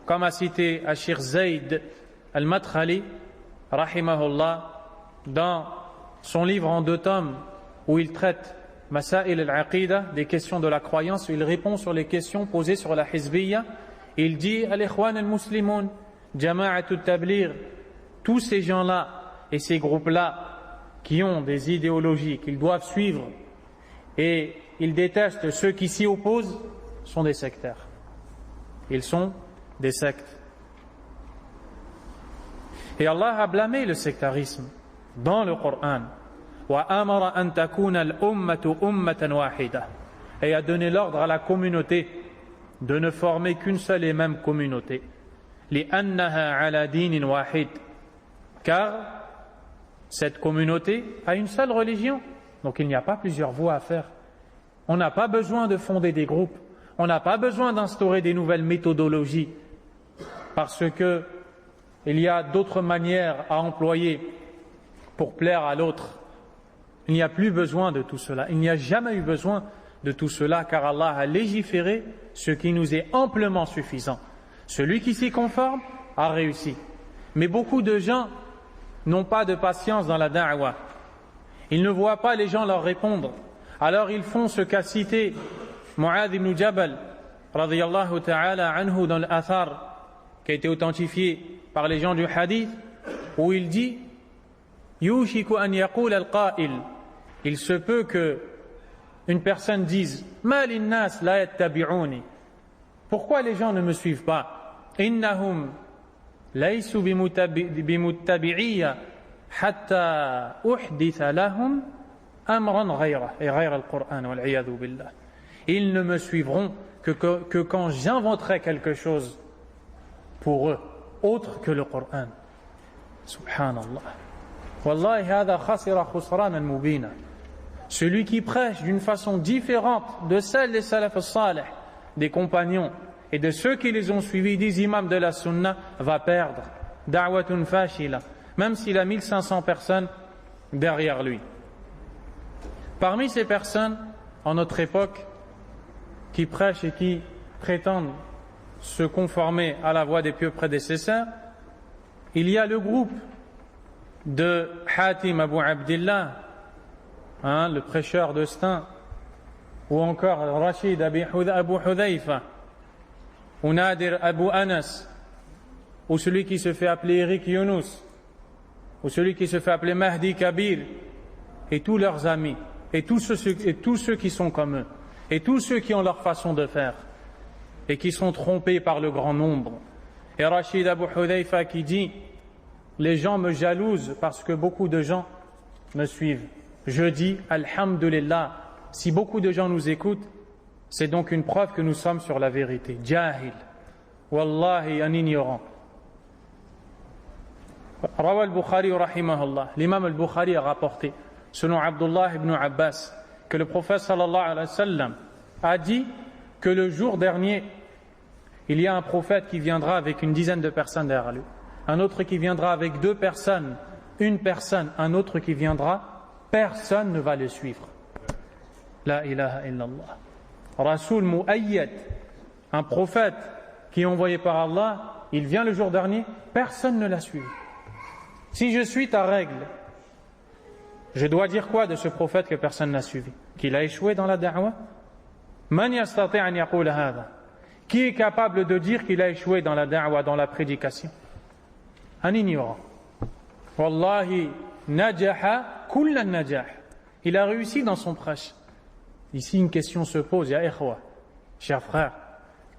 comme a cité Cheikh Zayd al-Madkhali, rahimahullah, dans son livre en 2 tomes, où il traite Masail al-Aqida, des questions de la croyance, où il répond sur les questions posées sur la hizbiyya. Il dit Al-Ikhwan al-Muslimun, Jama'at al-Tabligh, tous ces gens-là et ces groupes-là qui ont des idéologies qu'ils doivent suivre et ils détestent ceux qui s'y opposent, sont des sectaires. Ils sont des sectes. Et Allah a blâmé le sectarisme dans le Coran. وَأَمَرَ أَن تَكُونَ الْأُمَّةُ أُمَّةً وَاحِدَةً, et a donné l'ordre à la communauté de ne former qu'une seule et même communauté. لِأَنَّهَا عَلَى دِينٍ وَاحِدٍ, car cette communauté a une seule religion. Donc il n'y a pas plusieurs voies à faire. On n'a pas besoin de fonder des groupes. On n'a pas besoin d'instaurer des nouvelles méthodologies. Parce que il y a d'autres manières à employer pour plaire à l'autre. Il n'y a plus besoin de tout cela. Il n'y a jamais eu besoin de tout cela, car Allah a légiféré ce qui nous est amplement suffisant. Celui qui s'y conforme a réussi. Mais beaucoup de gens n'ont pas de patience dans la da'wa. Ils ne voient pas les gens leur répondre. Alors ils font ce qu'a cité Mu'adh ibn Jabal, radiyallahu ta'ala anhu, dans l'Athar, qui a été authentifié par les gens du hadith, où il dit Yushiku an yaqul al-qa'il, il se peut que une personne dise Ma linnas la yattabi'uni, pourquoi les gens ne me suivent pas? Innahum laysu bimuttabi'iyya hatta uhditha lahum amran ghayra, et ghayra al-Qur'an wal-'iyadhu billah. Ils ne me suivront que quand j'inventerai quelque chose pour eux autre que le Coran. Subhanallah. Wallahi hadha khasira khusranan mubina. Celui qui prêche d'une façon différente de celle des salaf as-salih, des compagnons, et de ceux qui les ont suivis, des imams de la sunna, va perdre. Da'watun fashila, même s'il a 1500 personnes derrière lui. Parmi ces personnes, en notre époque, qui prêchent et qui prétendent se conformer à la voie des pieux prédécesseurs, il y a le groupe de Hatim Abu Abdillah, le prêcheur de Stein, ou encore Rachid Abu Hudhayfa, ou Nadir Abu Anas, ou celui qui se fait appeler Eric Yunus, ou celui qui se fait appeler Mahdi Kabir, et tous leurs amis, et tous ceux qui sont comme eux, et tous ceux qui ont leur façon de faire, et qui sont trompés par le grand nombre. Et Rachid Abu Hudhayfa qui dit: les gens me jalousent parce que beaucoup de gens me suivent. Je dis Alhamdulillah, si beaucoup de gens nous écoutent, c'est donc une preuve que nous sommes sur la vérité. Jahil, wallahi, un ignorant. Rawa al-Bukhari rahimahullah, l'imam al-Bukhari a rapporté, selon Abdullah ibn Abbas, que le prophète sallallahu alayhi wa sallam a dit que le jour dernier, il y a un prophète qui viendra avec une dizaine de personnes derrière lui, un autre qui viendra avec 2 personnes, une personne, un autre qui viendra, personne ne va le suivre. La ilaha illallah. Rasoul Mu'ayyad, un prophète qui est envoyé par Allah, il vient le jour dernier, personne ne l'a suivi. Si je suis ta règle, je dois dire quoi de ce prophète que personne n'a suivi? Qu'il a échoué dans la da'wah? Man yastati' an yaqula hadha? Qui est capable de dire qu'il a échoué dans la da'wah, dans la prédication? Un ignorant. Wallahi, najaha kulla najah. Il a réussi dans son prêche. Ici, une question se pose, ya ikhwa, chers frères.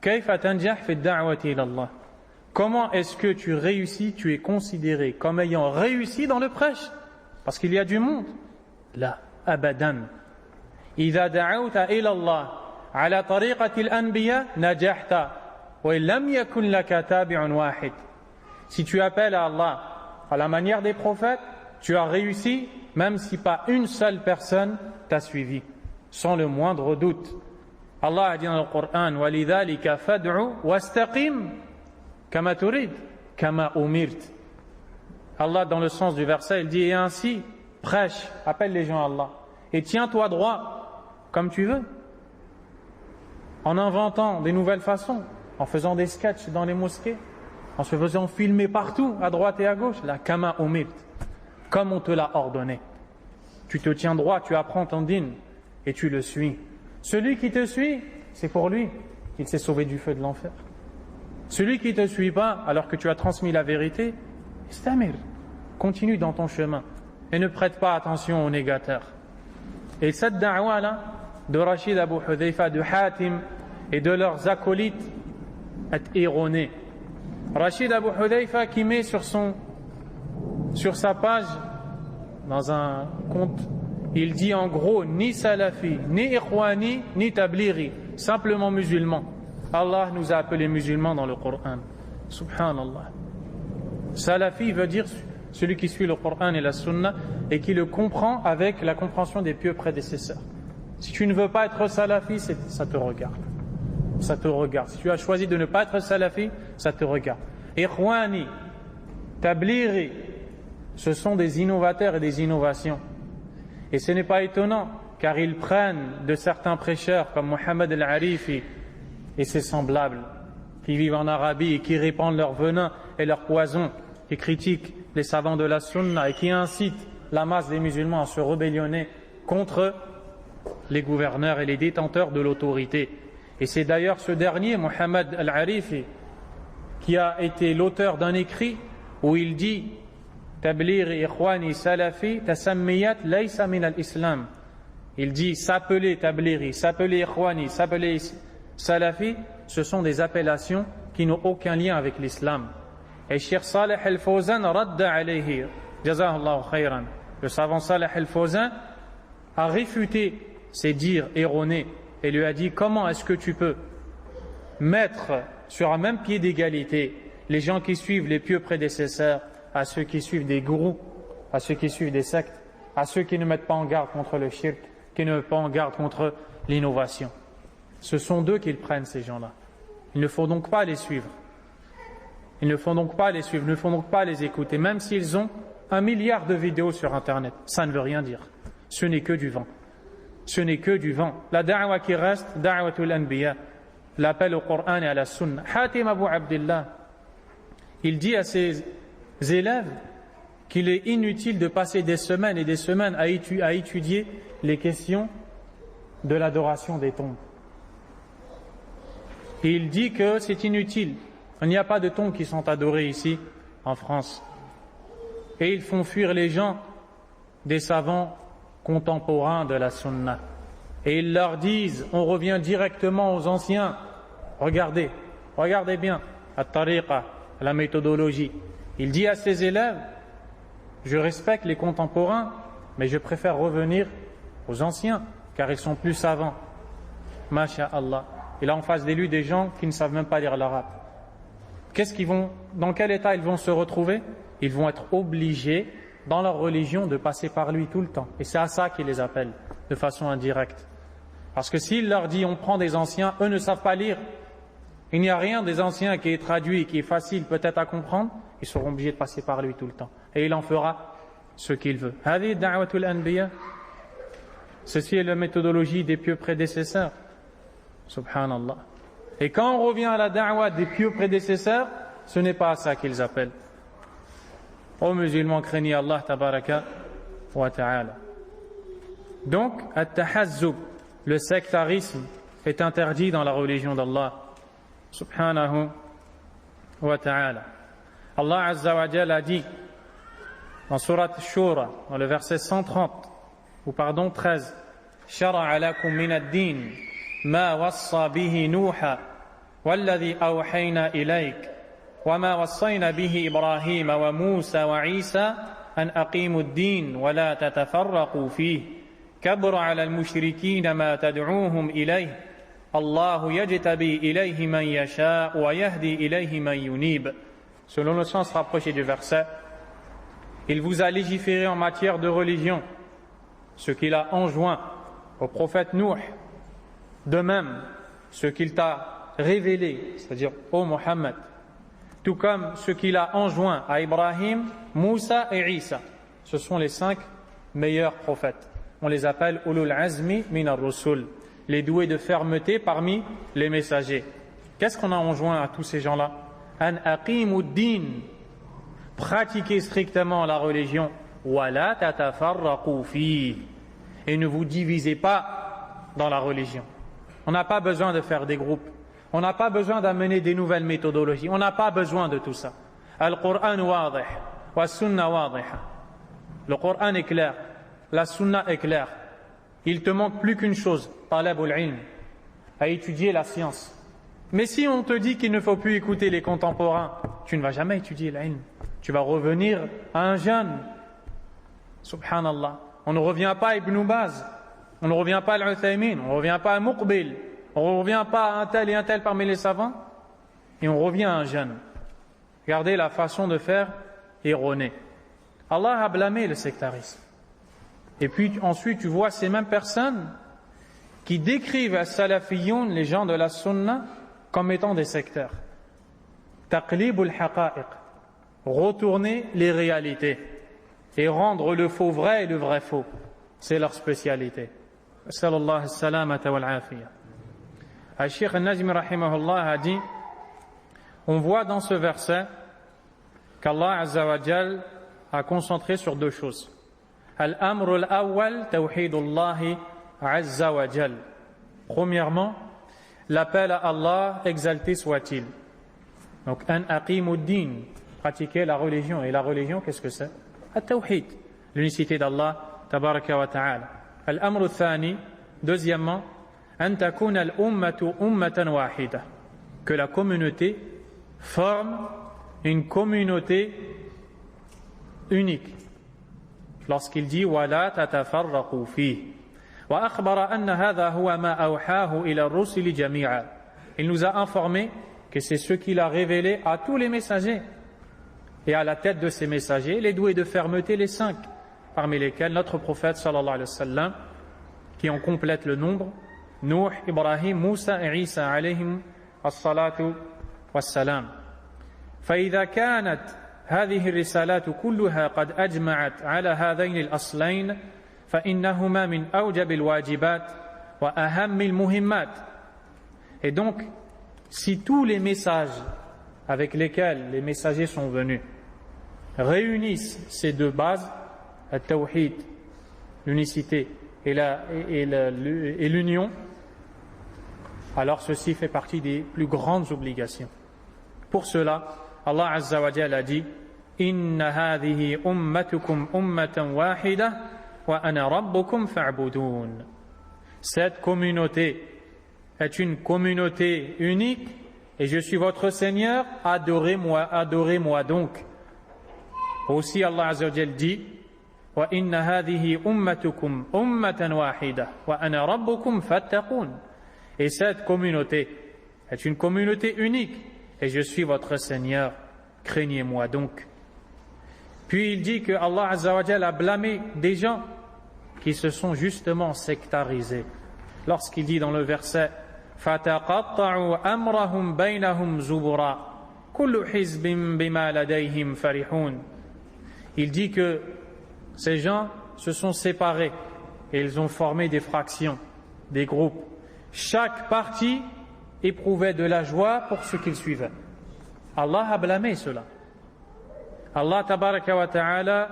Kayfa tanjah fi ad-da'wati ila Allah? Comment est-ce que tu réussis, tu es considéré comme ayant réussi dans le prêche? Parce qu'il y a du monde. La, abadan. Idha da'awta ila Allah ala tariqati al-anbiya najahta wa lam yakun laka tabi'un wahid. Si tu appelles à Allah à la manière des prophètes, tu as réussi, même si pas une seule personne t'a suivi, sans le moindre doute. Allah a dit dans le Coran: وَلِذَلِكَ فَادْعُ وَاسْتَقِمْ كَمَا تُرِيدُ كَمَا أُمِرْتَ. Allah, dans le sens du verset, il dit: et ainsi, prêche, appelle les gens à Allah, et tiens-toi droit, comme tu veux, en inventant des nouvelles façons, en faisant des sketchs dans les mosquées, en se faisant filmer partout, à droite et à gauche, la kama umirt, comme on te l'a ordonné. Tu te tiens droit, tu apprends ton din, et tu le suis. Celui qui te suit, c'est pour lui, il s'est sauvé du feu de l'enfer. Celui qui ne te suit pas, alors que tu as transmis la vérité, istamir, continue dans ton chemin, et ne prête pas attention aux négateurs. Et cette da'wa-là, de Rachid Abu Hudhayfa, de Hatim, et de leurs acolytes, est erronée. Rachid Abu Hudhayfa qui met sur sa page, dans un compte, il dit en gros: ni salafi, ni ikhwani, ni tablighi, simplement musulman. Allah nous a appelés musulmans dans le Coran. Subhanallah. Salafi veut dire celui qui suit le Coran et la Sunna et qui le comprend avec la compréhension des pieux prédécesseurs. Si tu ne veux pas être salafi, ça te regarde. Ça te regarde. Si tu as choisi de ne pas être salafi, ça te regarde. Ikhwani, tablighi, ce sont des innovateurs et des innovations. Et ce n'est pas étonnant, car ils prennent de certains prêcheurs comme Mohammed al-Arifi et ses semblables, qui vivent en Arabie et qui répandent leur venin et leur poison, qui critiquent les savants de la Sunna et qui incitent la masse des musulmans à se rébellionner contre les gouverneurs et les détenteurs de l'autorité. Et c'est d'ailleurs ce dernier, Mohammed al-Arifi, qui a été l'auteur d'un écrit où il dit: Tablighi ikhwani salafi tasammiyat laysa min al-islam. Il dit: s'appeler tablighi, s'appeler ikhwani, s'appeler salafi, ce sont des appellations qui n'ont aucun lien avec l'islam. Et Cheikh Saleh al-Fawzan radda alayhi, jazahullahu khayran. Le savant Saleh al-Fawzan a réfuté ces dires erronés et lui a dit: comment est-ce que tu peux mettre sur un même pied d'égalité les gens qui suivent les pieux prédécesseurs à ceux qui suivent des gourous, à ceux qui suivent des sectes, à ceux qui ne mettent pas en garde contre le shirk, qui ne mettent pas en garde contre l'innovation? Ce sont d'eux qu'ils prennent, ces gens-là. Il ne faut donc pas les suivre. Il ne faut donc pas les suivre, il ne faut donc pas les écouter, même s'ils ont 1 milliard de vidéos sur Internet. Ça ne veut rien dire. Ce n'est que du vent. Ce n'est que du vent. La da'wa qui reste, da'watul anbiya, l'appel au Coran et à la Sunna. Hatim Abu Abdillah, il dit à ses élèves qu'il est inutile de passer des semaines et des semaines à étudier les questions de l'adoration des tombes. Et il dit que c'est inutile. Il n'y a pas de tombes qui sont adorées ici, en France. Et ils font fuir les gens des savants contemporains de la Sunna. Et ils leur disent, on revient directement aux anciens. Regardez bien, at-tariqa, la méthodologie. Il dit à ses élèves, je respecte les contemporains, mais je préfère revenir aux anciens, car ils sont plus savants. Masha'Allah. Et là, en face de lui, des gens qui ne savent même pas lire l'arabe. Dans quel état ils vont se retrouver? Ils vont être obligés, dans leur religion, de passer par lui tout le temps. Et c'est à ça qu'il les appelle, de façon indirecte. Parce que s'il leur dit, on prend des anciens, eux ne savent pas lire. Il n'y a rien des anciens qui est traduit, qui est facile peut-être à comprendre. Ils seront obligés de passer par lui tout le temps. Et il en fera ce qu'il veut. Hadi da'watul anbiya. Ceci est la méthodologie des pieux prédécesseurs. Subhanallah. Et quand on revient à la da'wa des pieux prédécesseurs, ce n'est pas à ça qu'ils appellent. Ô musulmans, craignez Allah tabaraka wa ta'ala. Donc, at-tahazzub, le sectarisme, est interdit dans la religion d'Allah subhanahu wa ta'ala. Allah azza wa jalla a dit dans surat Shura, dans le verset 13, Shara'a lakum min ad-din ma wassa bihi Nuha walladhi awhayna ilayk وما وصينا به إبراهيم وموسى وعيسى أن أقيموا الدين ولا تتفرقوا فيه كبر على المشركين ما تدعوهم إليه الله يجتبي إليه من يشاء ويهدي إليه من ينيب. Selon le sens rapproché du verset, il vous a légiféré en matière de religion, ce qu'il a enjoint au prophète Nuh, de même ce qu'il t'a révélé, c'est-à-dire ô Mohammed, tout comme ce qu'il a enjoint à Ibrahim, Moussa et Isa. Ce sont les 5 meilleurs prophètes. On les appelle Ulul Azmi min ar-Rusul, les doués de fermeté parmi les messagers. Qu'est-ce qu'on a enjoint à tous ces gens-là? An aqimu ad-din, pratiquez strictement la religion, wa la tatafarraqu fi, et ne vous divisez pas dans la religion. On n'a pas besoin de faire des groupes. On n'a pas besoin d'amener des nouvelles méthodologies. On n'a pas besoin de tout ça. Al-Qur'an wadih, wa sunna wadiha. Le Qur'an est clair, la sunna est claire. Il te manque plus qu'une chose, talabul ilm, à étudier la science. Mais si on te dit qu'il ne faut plus écouter les contemporains, tu ne vas jamais étudier l'ilm. Tu vas revenir à un jeune. Subhanallah. On ne revient pas à Ibn Baz, on ne revient pas à Al-Uthaymin, on ne revient pas à Muqbil. On ne revient pas à un tel et un tel parmi les savants, et on revient à un jeune. Regardez la façon de faire erronée. Allah a blâmé le sectarisme. Et puis ensuite, tu vois ces mêmes personnes qui décrivent à Salafiyoun, les gens de la Sunna, comme étant des sectaires. Taqlibul haqa'iq, retourner les réalités et rendre le faux vrai et le vrai faux. C'est leur spécialité. Sallallahu salamata wal afiyah. Al-Sheikh al-Nazmi rahimahullah a dit, on voit dans ce verset qu'Allah azza wa jal a concentré sur 2 choses. Al-amru al-awwal tawhidullahi azza wa jal. Premièrement, l'appel à Allah, exalté soit-il. Donc, an aqimu ad-din, pratiquer la religion. Et la religion, qu'est-ce que c'est? At-tawhid, l'unicité d'Allah tabaraka wa ta'ala. Al-amru al-thani, deuxièmement, أن تكون الأمة أمة واحدة, que la communauté forme une communauté unique. Lorsqu'il dit ولا تتفرقوا فيه, وأخبر أن هذا هو ما أوحاه إلى الرسل جميعا. Il nous a informé que c'est ce qu'il a révélé à tous les messagers, et à la tête de ces messagers les doués de fermeté, les 5, parmi lesquels notre prophète sallallahu alayhi wa sallam, qui en complète le nombre, Nuh, Ibrahim, Moussa et Isa alayhim الصلاة والسلام. فإذا كانت هذه الرسالات كلها قد أجمعت على هذين الأصلين فإنهما من أوجب الواجبات وأهم المهمات. Et donc, si tous les messages avec lesquels les messagers sont venus réunissent ces deux bases, le tawhid, l'unicité et l'union, alors ceci fait partie des plus grandes obligations. Pour cela, Allah Azza wa Jalla a dit Inna hadhihi ummatukum ummatan wahida wa ana rabbukum fa'budun. Cette communauté est une communauté unique et je suis votre Seigneur, adorez-moi donc. Aussi Allah Azza wa Jalla dit Wa inna hadhihi ummatukum ummatan wahida wa ana rabbukum fattaqun. Et cette communauté est une communauté unique et je suis votre Seigneur, craignez-moi donc. Puis il dit que Allah Azza wa Jalla a blâmé des gens qui se sont justement sectarisés. Lorsqu'il dit dans le verset فَتَقَطَّعُوا أَمْرَهُمْ بَيْنَهُمْ زُبُرًا كُلُّ حِزْبٍ بِمَا لَدَيْهِمْ فَرِحُونَ. Il dit que ces gens se sont séparés et ils ont formé des fractions, des groupes. Chaque parti éprouvait de la joie pour ce qu'il suivait. Allah a blâmé cela. Allah tabaraka wa ta'ala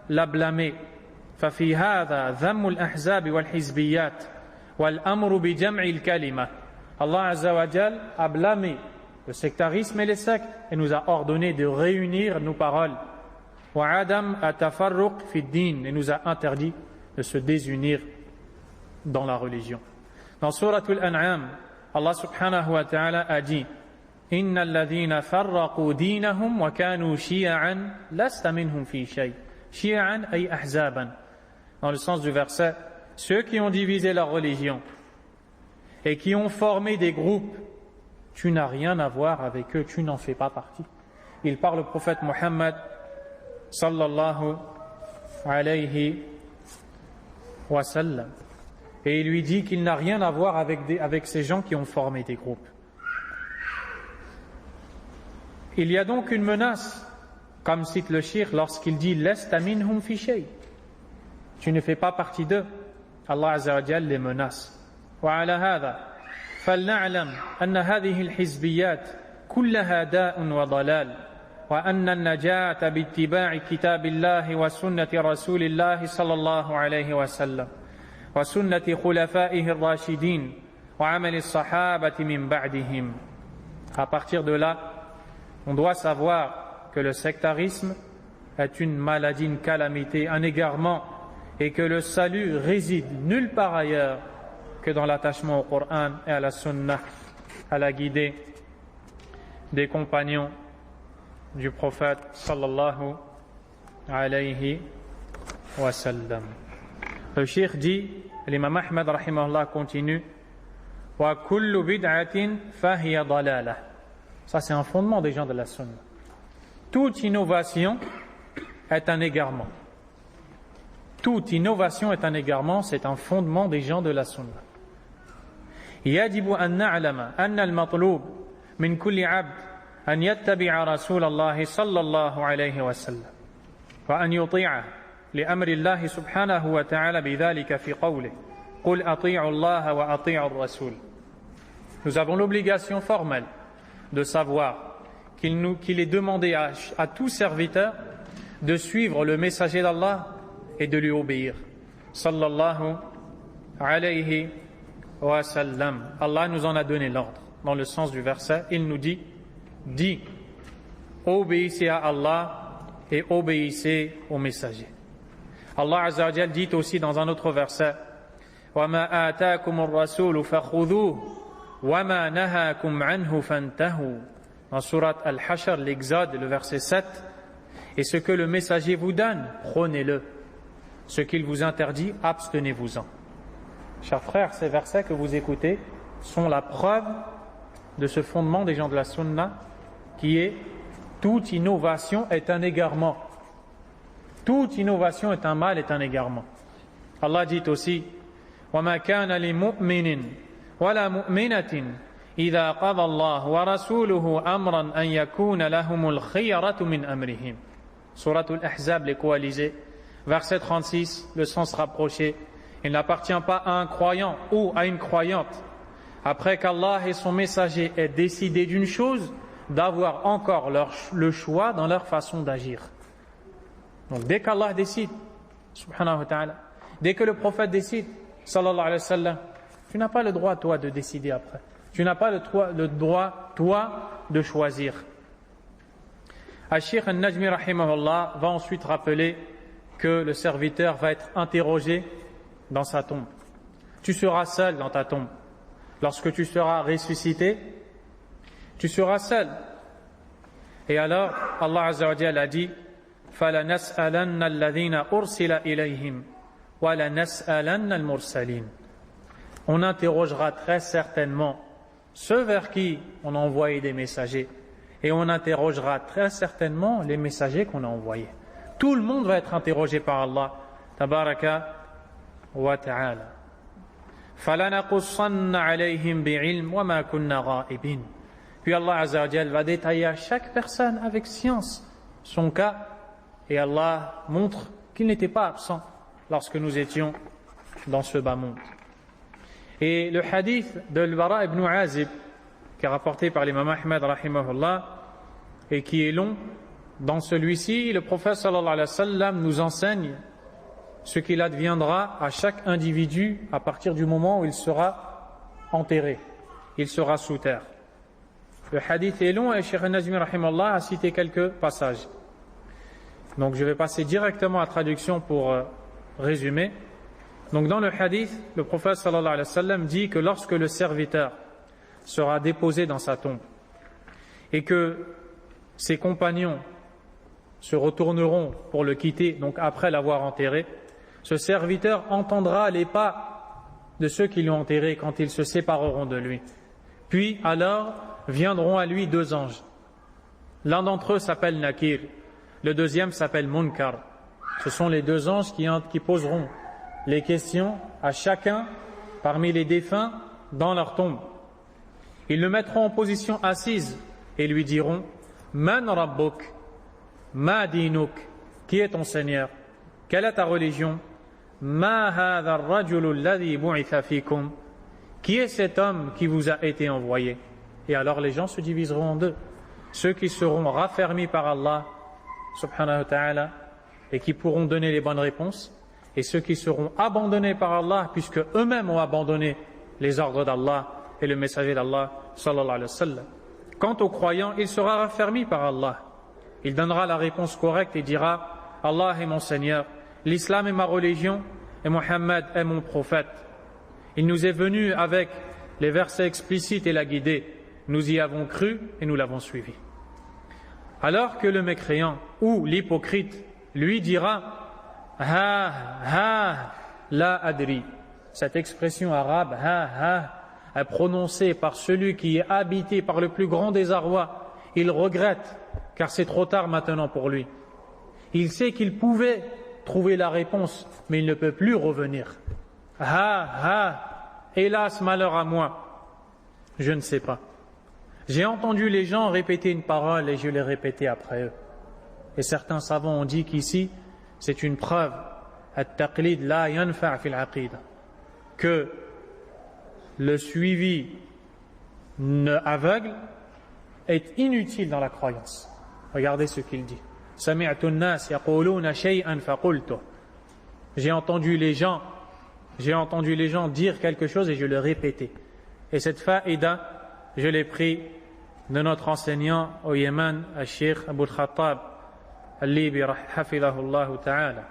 l'a blâmé. ففي هذا ذم الأحزاب والحزبيات والأمر بجمع الكلمة. Allah Azza wa Jal a blâmé le sectarisme et les sectes et nous a ordonné de réunir nos paroles. وعدم التفرق في الدين et nous a interdit de se désunir dans la religion. Dans Surah Al-An'am, Allah subhanahu wa ta'ala a dit إن الذين فرقوا دينهم وكانوا شيعا لست منهم في شيء. شيعا أي أحزابا. Dans le sens du verset, ceux qui ont divisé la religion et qui ont formé des groupes, tu n'as rien à voir avec eux, tu n'en fais pas partie. Il parle au prophète Mohammed sallallahu alayhi wa sallam et il lui dit qu'il n'a rien à voir avec ces gens qui ont formé des groupes. Il y a donc une menace, comme cite le cheikh lorsqu'il dit lasta minhum fi shay. Tu ne fais pas partie d'eux. Allah Azza wa Jalla les menace. وعلى هذا فلنعلم أن هذه الحزبيات كلها داء وضلال وأن النجاة باتباع كتاب الله وسنة رسول الله صلى الله عليه وسلم وسنة خلفائه الراشدين وعمل الصحابة من بعدهم. À partir de là, on doit savoir que le sectarisme est une maladie, une calamité, un égarement et que le salut réside nulle part ailleurs que dans l'attachement au Coran et à la Sunna, à la guidée des compagnons du prophète sallallahu alayhi wa sallam. Le cheikh dit, l'imam Ahmad rahimahullah continue, wa kullu bid'atin fahiya dalalah. Ça c'est un fondement des gens de la Sunna. Toute innovation est un égarement. Toute innovation est un égarement, c'est un fondement des gens de la Sunna. يجب أن نعلم أن المطلوب من كل عبد أن يتبع رسول الله صلى الله عليه وسلم وأن يطيعه لأمر الله سبحانه وتعالى بذلك في قوله قل أطيعوا الله وأطيعوا الرسول. Nous avons l'obligation formelle de savoir qu'il est demandé à tout serviteur de suivre le messager d'Allah et de lui obéir. Sallallahu alayhi wa sallam. Allah nous en a donné l'ordre. Dans le sens du verset, il nous dit, obéissez à Allah et obéissez au messager. Allah Azza wa Jal dit aussi dans un autre verset, وَمَا آتَاكُمُ الرَّسُولُ فَخُذُوهُ وَمَا نَهَاكُمْ عَنْهُ فَانْتَهُوا. Dans Surat Al-Hashr, l'Exode, le verset 7, et ce que le messager vous donne, prenez-le. Ce qu'il vous interdit, abstenez-vous-en. Chers frères, ces versets que vous écoutez sont la preuve de ce fondement des gens de la Sunna qui est toute innovation est un égarement. Toute innovation est un mal, est un égarement. Allah dit aussi وَمَا كَانَ لِمُؤْمِنٍ وَلَا مُؤْمِنَةٍ إذا قضى الله ورسوله أمرا أن يكون لهم الخيرة من أمرهم. Surat al-Ahzab, les coalisés, verset 36, le sens rapproché. Il n'appartient pas à un croyant ou à une croyante, après qu'Allah et son messager aient décidé d'une chose, d'avoir encore le choix dans leur façon d'agir. Donc dès qu'Allah décide, subhanahu wa ta'ala, dès que le prophète décide, sallallahu alayhi wa sallam, tu n'as pas le droit, toi, de décider après. Tu n'as pas le droit, toi, de choisir. Al-Sheikh al-Najmi, rahimahullah, va ensuite rappeler que le serviteur va être interrogé dans sa tombe. Tu seras seul dans ta tombe. Lorsque tu seras ressuscité, tu seras seul. Et alors, Allah Azza wa Jalla a dit فَلَنَسْأَلَنَّ الَّذِينَ أُرْسِلَ إِلَيْهِمْ وَلَنَسْأَلَنَّ الْمُرْسَلِينَ. On interrogera très certainement ceux vers qui on a envoyé des messagers, et on interrogera très certainement les messagers qu'on a envoyés. Tout le monde va être interrogé par Allah tabaraka wa ta'ala. فَلَنَقُصَّنَّ عَلَيْهِمْ بِعِلْمٍ وَمَا كُنَّا غَائِبِينَ. Puis Allah Azza wa Jalla va détailler à chaque personne avec science son cas, et Allah montre qu'il n'était pas absent lorsque nous étions dans ce bas monde. Et le hadith de Al-Bara ibn Azib, qui est rapporté par l'imam Ahmed rahimahullah, et qui est long, dans celui-ci, le prophète sallallahu alayhi wa sallam nous enseigne ce qu'il adviendra à chaque individu à partir du moment où il sera enterré, il sera sous terre. Le hadith est long et Cheikh Al-Najmi rahimahullah a cité quelques passages. Donc je vais passer directement à la traduction pour résumer. Donc dans le hadith, le prophète sallallahu alayhi wa sallam dit que lorsque le serviteur sera déposé dans sa tombe et que ses compagnons se retourneront pour le quitter, donc après l'avoir enterré, ce serviteur entendra les pas de ceux qui l'ont enterré quand ils se sépareront de lui. Puis alors viendront à lui deux anges. L'un d'entre eux s'appelle Nakir, le deuxième s'appelle Munkar. Ce sont les deux anges qui poseront les questions à chacun parmi les défunts dans leur tombe. Ils le mettront en position assise et lui diront Man Rabbuk, Ma Dinuk, qui est ton Seigneur, quelle est ta religion, Ma hadha ar-rajulu alladhi bu'itha fikum, qui est cet homme qui vous a été envoyé. Et alors les gens se diviseront en deux, ceux qui seront raffermis par Allah subhanahu wa ta'ala et qui pourront donner les bonnes réponses, et ceux qui seront abandonnés par Allah puisque eux-mêmes ont abandonné les ordres d'Allah et le messager d'Allah sallallahu alayhi wa sallam. Quant aux croyants, il sera raffermi par Allah. Il donnera la réponse correcte et dira Allah est mon Seigneur, l'islam est ma religion et Mohammed est mon prophète. Il nous est venu avec les versets explicites et la guidée. Nous y avons cru et nous l'avons suivi. Alors que le mécréant ou l'hypocrite lui dira Ha, la adri. Cette expression arabe, est prononcée par celui qui est habité par le plus grand désarroi. Il regrette, car c'est trop tard maintenant pour lui. Il sait qu'il pouvait trouver la réponse, mais il ne peut plus revenir. Hélas, malheur à moi. Je ne sais pas. J'ai entendu les gens répéter une parole et je l'ai répétée après eux. Et certains savants ont dit qu'ici, c'est une preuve at-taqlid la yanfa' fil aqida, que le suivi aveugle est inutile dans la croyance. Regardez ce qu'il dit. Sami'tu an-nas yaquluna shay'an faqultu. J'ai entendu les gens dire quelque chose et je le répétais. Et cette faïda, je l'ai pris de notre enseignant au Yémen, al-Sheikh Abu al-Khattab al-Libi hafidhahullah ta'ala.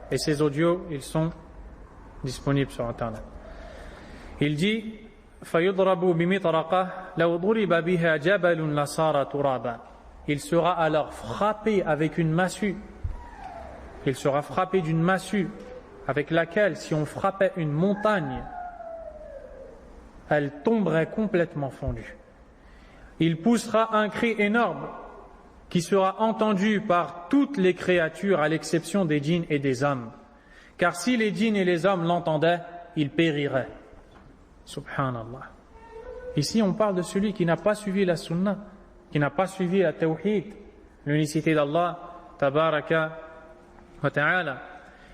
Et ces audios, ils sont disponibles sur Internet. Il dit فَيُضْرَبُ بِمِطْرَقَةٍ لَوْ ضُرِبَ بِهَا جَبَلٌ لَصَارَ تُرَابًا. Il sera alors frappé avec une massue. Il sera frappé d'une massue avec laquelle, si on frappait une montagne, elle tomberait complètement fondue. Il poussera un cri énorme qui sera entendu par toutes les créatures à l'exception des djinns et des hommes. Car si les djinns et les hommes l'entendaient, ils périraient. Subhanallah. Ici, on parle de celui qui n'a pas suivi la sunna, qui n'a pas suivi la tawhid, l'unicité d'Allah, tabaraka wa ta'ala.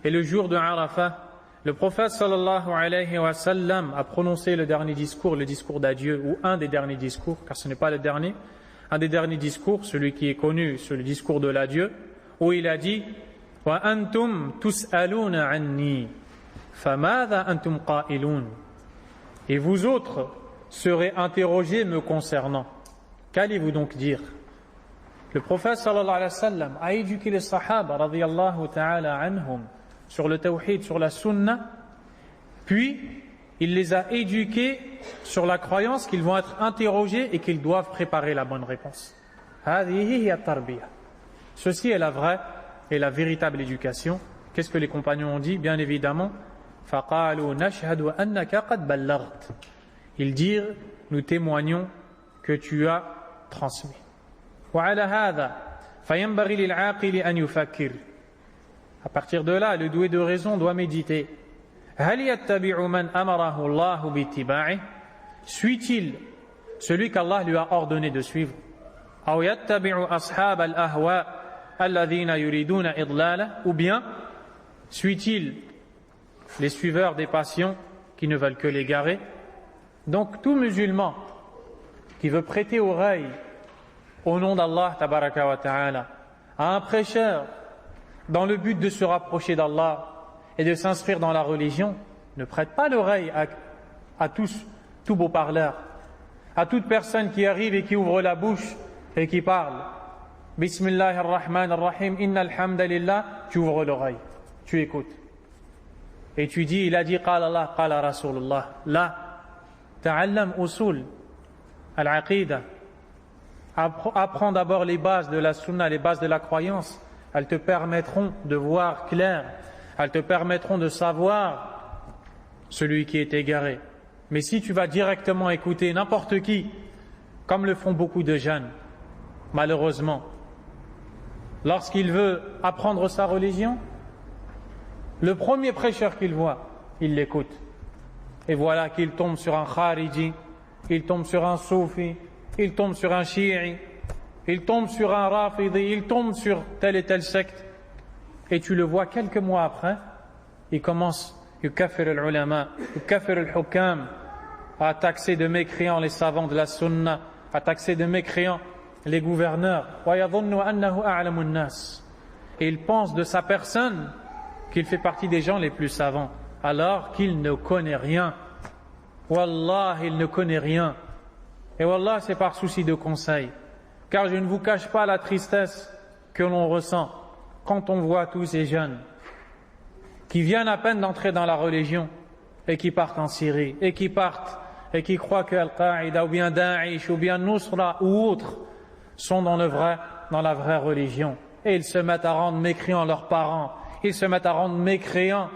Et le jour de Arafah, le prophète sallallahu alayhi wa sallam a prononcé le dernier discours, le discours d'adieu, ou un des derniers discours, car ce n'est pas le dernier, un des derniers discours, celui qui est connu, c'est le discours de l'adieu, où il a dit « Wa antum tus'aluna anni, famadha antum qa'ilun » Et vous autres serez interrogés me concernant. Qu'allez-vous donc dire? Le prophète sallallahu alayhi wa sallam a éduqué les sahaba radiyallahu ta'ala anhum sur le tawhid, sur la sunna, puis il les a éduqués sur la croyance qu'ils vont être interrogés et qu'ils doivent préparer la bonne réponse. Ceci est la vraie et la véritable éducation. Qu'est-ce que les compagnons ont dit? Bien évidemment, ils dirent, nous témoignons que tu as transmis. À partir de là, le doué de raison doit méditer. Suit-il celui qu'Allah lui a ordonné de suivre? Ou bien suit-il les suiveurs des passions qui ne veulent que l'égarer? Donc tout musulman qui veut prêter oreille au nom d'Allah tabaraka wa ta'ala à un prêcheur dans le but de se rapprocher d'Allah et de s'inscrire dans la religion, ne prête pas l'oreille à tous beaux parleurs, à toute personne qui arrive et qui ouvre la bouche et qui parle. Bismillah ar-Rahman ar-Rahim, inna alhamdulillah, tu ouvres l'oreille, tu écoutes. Et tu dis, il a dit, qala Allah, qala Rasulullah. Là, ta'allam usul al-aqida. Apprends d'abord les bases de la sunna, les bases de la croyance. Elles te permettront de voir clair. Elles te permettront de savoir celui qui est égaré. Mais si tu vas directement écouter n'importe qui, comme le font beaucoup de jeunes, malheureusement, lorsqu'il veut apprendre sa religion, le premier prêcheur qu'il voit, il l'écoute. Et voilà qu'il tombe sur un khariji, il tombe sur un soufi, il tombe sur un shi'i, il tombe sur un rafidi, il tombe sur telle et telle secte. Et tu le vois quelques mois après, il commence yukafir al-ulama, yukafir al-hukam, à taxer de mécréants les savants de la sunna, à taxer de mécréants les gouverneurs. Et il pense de sa personne qu'il fait partie des gens les plus savants, alors qu'il ne connaît rien. Wallah, il ne connaît rien. Et wallah, c'est par souci de conseil. Car je ne vous cache pas la tristesse que l'on ressent quand on voit tous ces jeunes qui viennent à peine d'entrer dans la religion et qui partent en Syrie et qui croient que Al-Qaïda ou bien Daesh ou bien Nusra ou autres sont dans la vraie religion. Et ils se mettent à rendre mécréants leurs parents, ils se mettent à rendre mécréants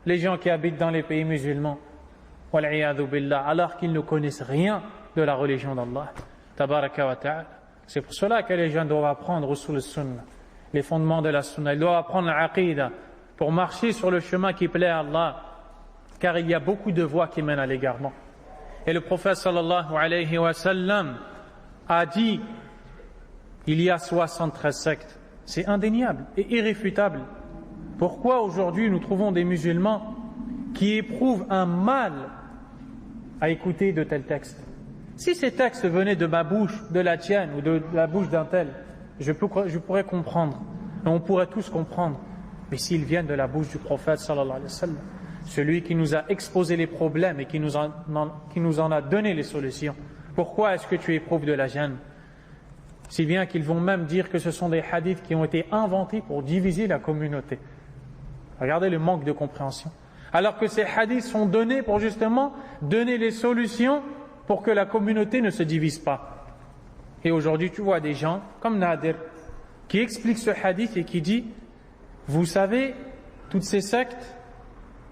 les gens qui habitent dans les pays musulmans. Wal'iyadhu billah, alors qu'ils ne connaissent rien de la religion d'Allah. Tabaraka wa ta'ala. C'est pour cela que les gens doivent apprendre usul al-sunnah, les fondements de la sunna. Ils doivent apprendre l'aqida pour marcher sur le chemin qui plaît à Allah, car il y a beaucoup de voies qui mènent à l'égarement. Et le prophète sallallahu alayhi wa sallam a dit, il y a 73 sectes. C'est indéniable et irréfutable. Pourquoi aujourd'hui nous trouvons des musulmans qui éprouvent un mal à écouter de tels textes? Si ces textes venaient de ma bouche, de la tienne ou de la bouche d'un tel, je pourrais comprendre. Et on pourrait tous comprendre. Mais s'ils viennent de la bouche du prophète sallallahu alayhi wa sallam, celui qui nous a exposé les problèmes et qui nous en a donné les solutions, pourquoi est-ce que tu éprouves de la gêne? Si bien qu'ils vont même dire que ce sont des hadiths qui ont été inventés pour diviser la communauté. Regardez le manque de compréhension. Alors que ces hadiths sont donnés pour justement donner les solutions pour que la communauté ne se divise pas. Et aujourd'hui, tu vois des gens comme Nadir qui expliquent ce hadith et qui dit, vous savez, toutes ces sectes,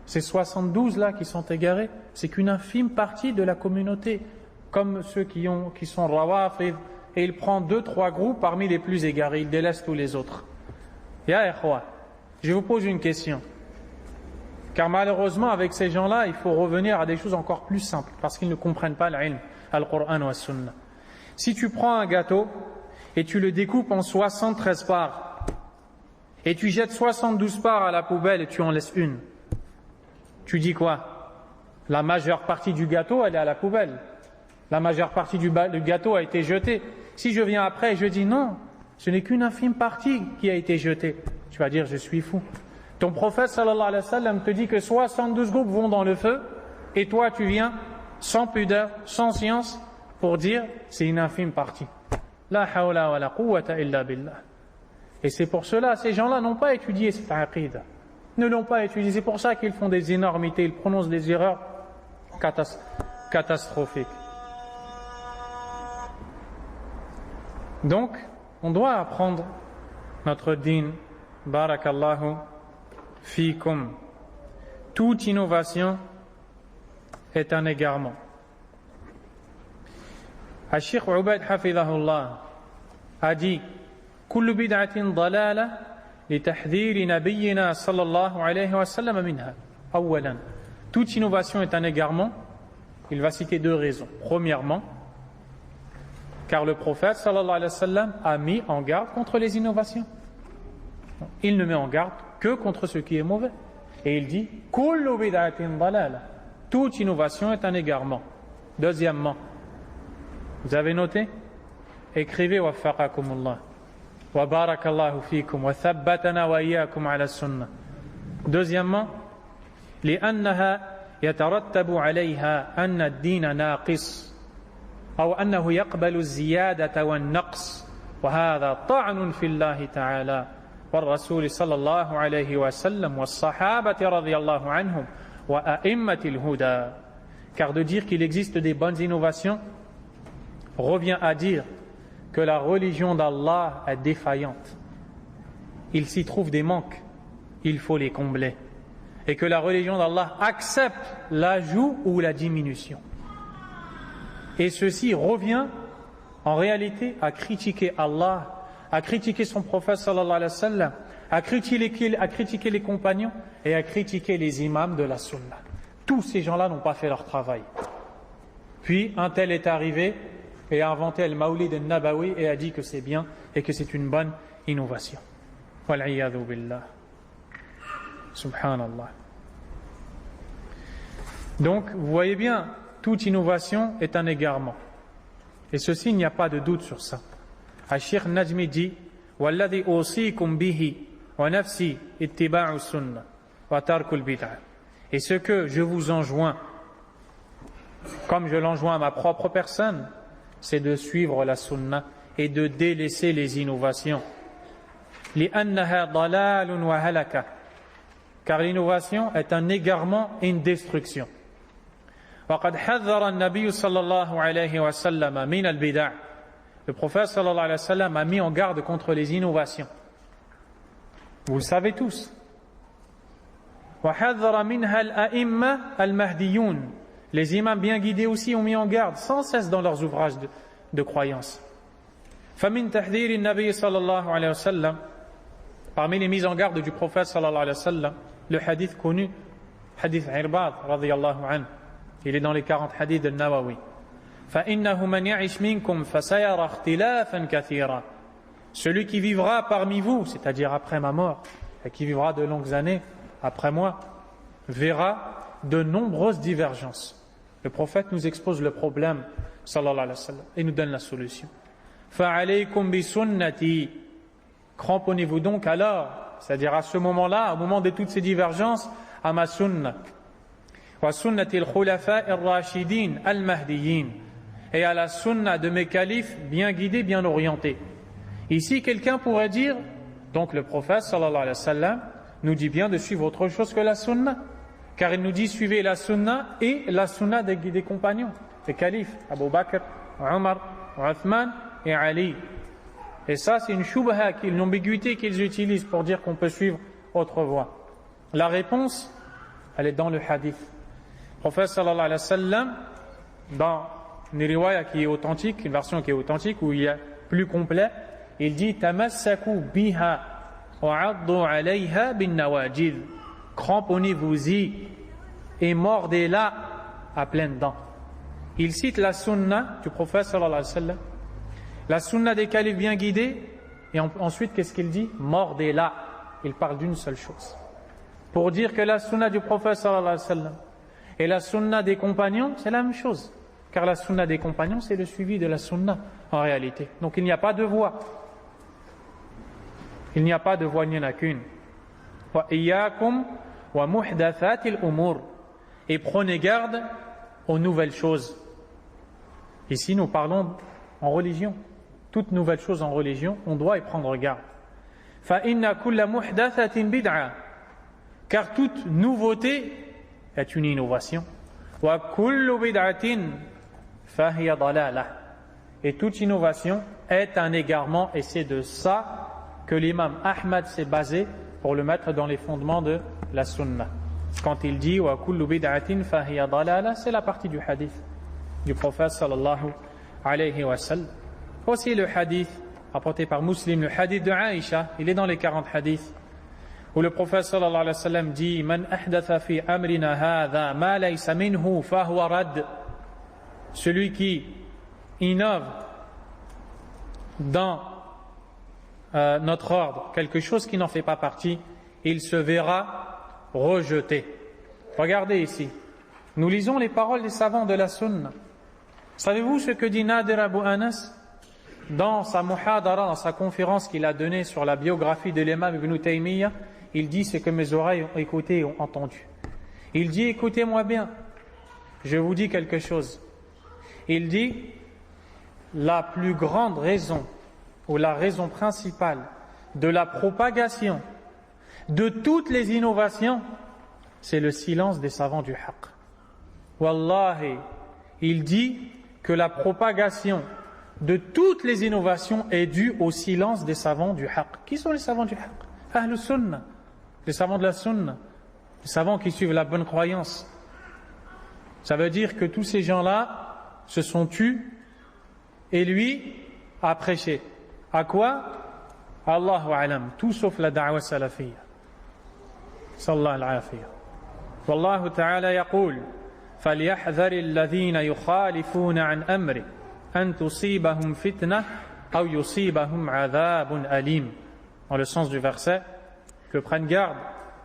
ces 72 là qui sont égarés, c'est qu'une infime partie de la communauté, comme ceux qui sont rawafid, et il prend 2-3 groupes parmi les plus égarés, il délaisse tous les autres. Ya ikhwa, je vous pose une question. Car malheureusement, avec ces gens-là, il faut revenir à des choses encore plus simples, parce qu'ils ne comprennent pas l'ilm. Al-Qur'an wa Sunnah. Si tu prends un gâteau et tu le découpes en 73 parts et tu jettes 72 parts à la poubelle et tu en laisses une, tu dis quoi? La majeure partie du gâteau, elle est à la poubelle. La majeure partie du gâteau a été jetée. Si je viens après et je dis non, ce n'est qu'une infime partie qui a été jetée, tu vas dire je suis fou. Ton prophète sallallahu alayhi wa sallam te dit que 72 groupes vont dans le feu et toi tu viens sans pudeur, sans science pour dire c'est une infime partie. La hawla wa la quwwata illa billah. Et c'est pour cela, ces gens-là n'ont pas étudié cette aqida. Ne l'ont pas étudié. C'est pour ça qu'ils font des énormités, ils prononcent des erreurs catastrophiques. Donc, on doit apprendre notre din. Barakallahu fikum. Toute innovation est un égarement. Al-Sheikh Ubaid hafidhahullah a dit كل بدعة ضلالة لتحذير نبينا صلى الله عليه وسلم منها. أولا, toute innovation est un égarement. Il va citer deux raisons. Premièrement, car le prophète sallallahu alayhi wa sallam a mis en garde contre les innovations. Il ne met en garde que contre ce qui est mauvais. Et il dit كل بدعة ضلالة. Toute innovation est un égarement. Deuxièmement, vous avez noté? Écrivez waffaqakumullah. Wa barakallahu fikum wa thabbatana wa iyyakum ala sunnah. Deuxièmement, لأنها يترتب عليها أن الدين ناقص أو أنه يقبل الزيادة والنقص وهذا طعن في الله تعالى والرسول صلى الله عليه وسلم والصحابة رضي الله عنهم وأئمة الهدى. Car de dire qu'il existe des bonnes innovations revient à dire que la religion d'Allah est défaillante. Il s'y trouve des manques, il faut les combler. Et que la religion d'Allah accepte l'ajout ou la diminution. Et ceci revient en réalité à critiquer Allah, à critiquer son prophète sallallahu alayhi wa sallam, à critiquer les compagnons et à critiquer les imams de la sunna. Tous ces gens-là n'ont pas fait leur travail. Puis un tel est arrivé et a inventé al-Mawlid al-Nabawi et a dit que c'est bien et que c'est une bonne innovation. Wal'iyadhu billah. Subhanallah. Donc, vous voyez bien, toute innovation est un égarement. Et ceci, il n'y a pas de doute sur ça. Al-Sheikh Najmi dit وَالَّذِي أُوصِيكُمْ بِهِ وَنَفْسِي اتِّبَاعُ السُّنَّةِ وَتَرْكُ الْبِدْعَةِ. Et ce que je vous enjoins, comme je l'enjoins à ma propre personne, c'est de suivre la sunna et de délaisser les innovations. لِأَنَّهَا ضَلَالٌ وَهَلَكَةٌ. Car l'innovation est un égarement et une destruction. وَقَدْ حَذَّرَ النَّبِيُّ صلى الله عليه وسلم من البدع. Le prophète sallallahu alayhi wa sallam a mis en garde contre les innovations. Vous le savez tous. وَحَذَّرَ مِنْهَا الْأَئِمَّةُ الْمَهْدِيُّونَ. Les imams bien guidés aussi ont mis en garde sans cesse dans leurs ouvrages de croyance. فَمِنْ تَحْذِيرِ النَّبِيِّ صلى الله عليه وسلم. Parmi les mises en garde du prophète sallallahu alayhi wa sallam, le hadith connu, hadith Irbad radiyallahu anhu. Il est dans les 40 hadiths de Nawawi. فَإِنَّهُ مَنْ يَعِشْ مِنْكُمْ فَسَيَرَى اخْتِلَافًا كَثِيرًا. Celui qui vivra parmi vous, c'est-à-dire après ma mort, et qui vivra de longues années après moi, verra de nombreuses divergences. Le prophète nous expose le problème, sallallahu alayhi wa sallam, et nous donne la solution. فَعَلَيْكُمْ بِسُنَّتِي. Cramponnez-vous donc alors, c'est-à-dire à ce moment-là, au moment de toutes ces divergences, à ma sunna. وَسُنَّةِ الْخُلَفَاءِ الرَّاشِدِينَ الْمَهْدِيِّينَ. Et à la sunna de mes califes bien guidés, bien orientés. Ici, quelqu'un pourrait dire, donc le prophète sallallahu alayhi wa sallam nous dit bien de suivre autre chose que la sunna, car il nous dit suivez la sunna et la sunna des compagnons, des califes, Abu Bakr, Omar, Uthman et Ali. Et ça, c'est une shubha, une ambiguïté qu'ils utilisent pour dire qu'on peut suivre autre voie. La réponse, elle est dans le hadith. Le prophète sallallahu alayhi wa sallam, dans une riwaya qui est authentique, une version qui est authentique, où il y a plus complet, il dit tamassaku biha wa 'addu 'alayha bin nawajid. Cramponnez-vous-y et mordez-la à pleines dents. il cite la sunna du prophète sallallahu alayhi wa sallam, la sunna des califes bien guidés, et ensuite qu'est-ce qu'il dit? Mordez-la. Il parle d'une seule chose. Pour dire que la sunna du prophète sallallahu alayhi wa sallam et la sunna des compagnons, c'est la même chose. Car la sunna des compagnons, c'est le suivi de la sunna en réalité. Donc il n'y a pas de voie. Il n'y a pas de voie, il n'y en a qu'une. Wa iyyakum wa muhdathatil umur. Et prenez garde aux nouvelles choses. Ici, nous parlons en religion. Toute nouvelle chose en religion, on doit y prendre garde. Fa inna kulla muhdathatin bid'a. Car toute nouveauté est une innovation. Wa kullu bid'atin fahiya dalalah. Et toute innovation est un égarement, et c'est de ça que l'imam Ahmad s'est basé pour le mettre dans les fondements de la sunna. Quand il dit wa kullu bid'atin fahiya dalalah, c'est la partie du hadith du prophète sallallahu alayhi wa sallam. Aussi le hadith rapporté par Muslim, le hadith de Aïcha, il est dans les 40 hadiths, où le prophète sallallahu alayhi wa sallam dit Man ahdatha fi amrina hadha ma laysa minhu fahuwa rad. Celui qui innove dans notre ordre quelque chose qui n'en fait pas partie, il se verra rejeté. Regardez ici, nous lisons les paroles des savants de la sunna. Savez-vous ce que dit Nadir Abu Anas dans sa muhadara, dans sa conférence qu'il a donnée sur la biographie de l'imam Ibn Taymiyyah? Il dit ce que mes oreilles ont écouté et ont entendu. Il dit, écoutez-moi bien, je vous dis quelque chose. Il dit, la plus grande raison, ou la raison principale de la propagation de toutes les innovations, c'est le silence des savants du haqq. Wallahi, il dit que la propagation de toutes les innovations est due au silence des savants du haqq. Qui sont les savants du haqq? Ahlus sunnah, les savants de la sunna, les savants qui suivent la bonne croyance. Ça veut dire que tous ces gens-là se sont tus et lui a prêché. À quoi? Allahu a'lam, tout sauf la da'wa salafiyya. Sallallahu alayhi wa Wallahu ta'ala yaqul فَلْيَحْذَرِ الَّذِينَ يُخَالِفُونَ عَنْ أَمْرِهِ أَنْ تُصِيبَهُمْ فِتْنَةٌ أَوْ يُصِيبَهُمْ عَذَابٌ أَلِيمٌ. Dans le sens du verset, que prennent garde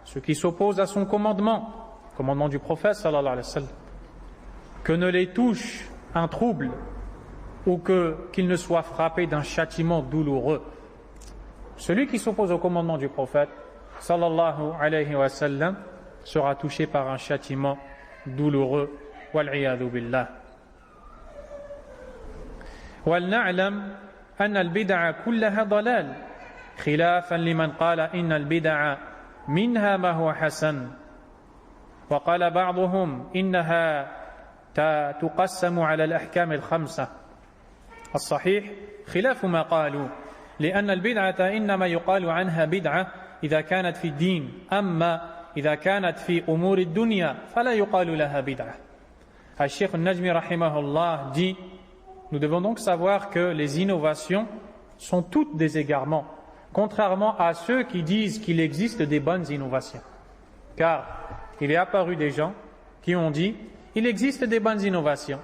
ceux qui s'opposent à son commandement du prophète sallallahu alayhi wa sallam, que ne les touche un trouble ou qu'ils ne soient frappés d'un châtiment douloureux. Celui qui s'oppose au commandement du prophète sallallahu alayhi wa sallam sera touché par un châtiment douloureux. Wal-'iyadhu billah. وَلْنَعْلَمْ أَنَّ الْبِدْعَ كُلَّهَا ضَلَالٌ خِلَافًا لِمَنْ قَالَ إِنَّ الْبِدْعَ مِنْهَا مَا هُوَ حَسَنٌ وقال بعضهم إنها تقسم على الأحكام الخمسة. الصحيح خلاف ما قالوا، لأن البدعة إنما يقال عنها بدعة إذا كانت في الدين، أما إذا كانت في أمور الدنيا فلا يقال لها بدعة. الشيخ النجمي رحمه الله dit: nous devons donc savoir que les innovations sont toutes des égarements, contrairement à ceux qui disent qu'il existe des bonnes innovations. Car il est apparu des gens qui ont dit il existe des bonnes innovations.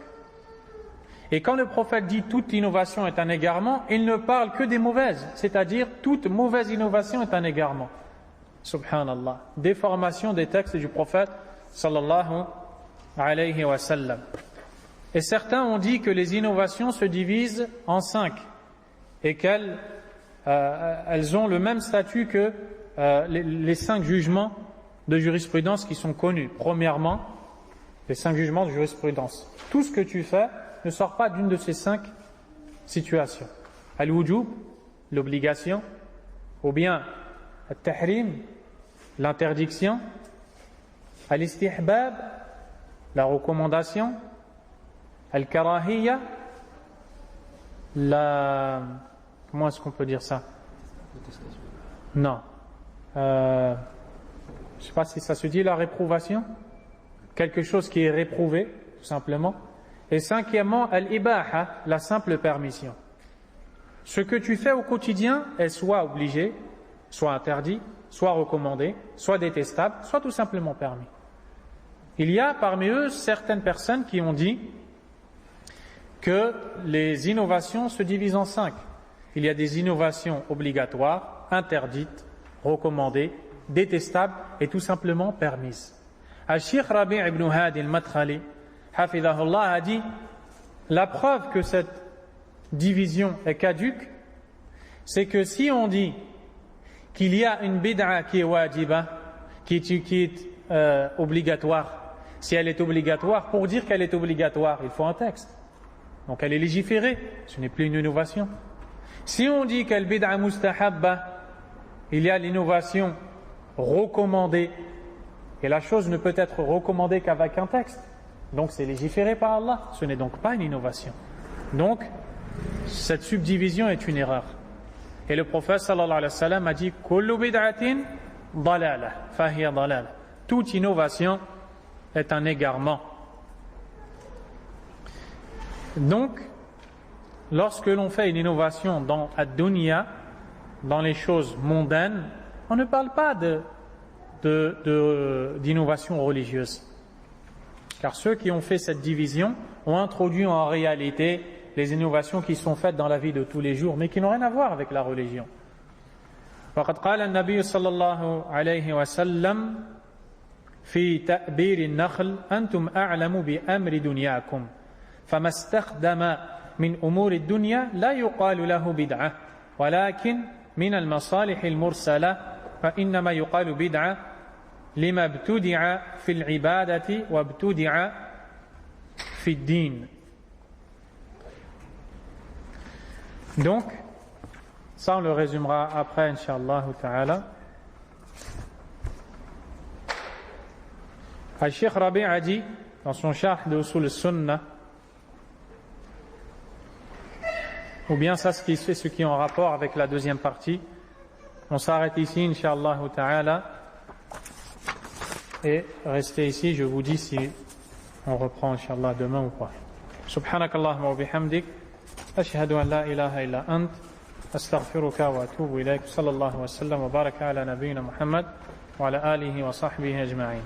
Et quand le prophète dit toute innovation est un égarement, il ne parle que des mauvaises, c'est-à-dire toute mauvaise innovation est un égarement. Subhanallah. Déformation des textes du prophète sallallahu alayhi wa sallam. Et certains ont dit que les innovations se divisent en 5 et qu'elles ont le même statut que les 5 jugements de jurisprudence qui sont connus. Premièrement, les 5 jugements de jurisprudence. Tout ce que tu fais ne sort pas d'une de ces 5 situations. Al-wujub, l'obligation, ou bien al-tahrim, l'interdiction, al-istihbab, la recommandation, al-karahiyya, comment est-ce qu'on peut dire ça? Non. Je ne sais pas si ça se dit la réprouvation. Quelque chose qui est réprouvé, tout simplement. Et 5e, al-ibaha, la simple permission. Ce que tu fais au quotidien est soit obligé, soit interdit, soit recommandé, soit détestable, soit tout simplement permis. Il y a parmi eux certaines personnes qui ont dit que les innovations se divisent en 5. Il y a des innovations obligatoires, interdites, recommandées, détestables et tout simplement permises. Al-Sheikh Rabi' ibn Hadi al-Madkhali, hafidhahullah, a dit la preuve que cette division est caduque, c'est que si on dit qu'il y a une bid'a qui est wajiba, qui est obligatoire, si elle est obligatoire, pour dire qu'elle est obligatoire, il faut un texte. Donc elle est légiférée, ce n'est plus une innovation. Si on dit qu'elle bid'a mustahabba, il y a l'innovation recommandée, et la chose ne peut être recommandée qu'avec un texte. Donc c'est légiféré par Allah, ce n'est donc pas une innovation. Donc cette subdivision est une erreur. Et le prophète sallallahu alayhi wa sallam a dit kullu bid'atin dalalah fahiya dalalah. Toute innovation est un égarement. Donc lorsque l'on fait une innovation dans ad-dunya, dans les choses mondaines, on ne parle pas d'innovation religieuse. Car ceux qui ont fait cette division ont introduit en réalité les innovations qui sont faites dans la vie de tous les jours, mais qui n'ont rien à voir avec la religion. وقد قال النبي صلى الله عليه وسلم في تأبير النخل أنتم أعلم بأمر دنياكم فما استخدم من أمور الدنيا لا يقال له بدعة ولكن من المصالح المرسلة فإنما يقال بدعة لما ابتدع في العبادة وابتدع في الدين. Donc, ça on le résumera après, Inch'Allah ta'ala. Al-Sheikh Rabi' a dit, dans son charh de Usul al-Sunnah, ou bien ça, ce qui est en rapport avec la deuxième partie. On s'arrête ici, Inch'Allah ta'ala, et restez ici, je vous dis si on reprend, Inch'Allah, demain ou pas. Subhanakallahumma wa bihamdik. أشهد أن لا إله إلا أنت أستغفرك وأتوب إليك صلى الله وسلم وبارك على نبينا محمد وعلى آله وصحبه أجمعين.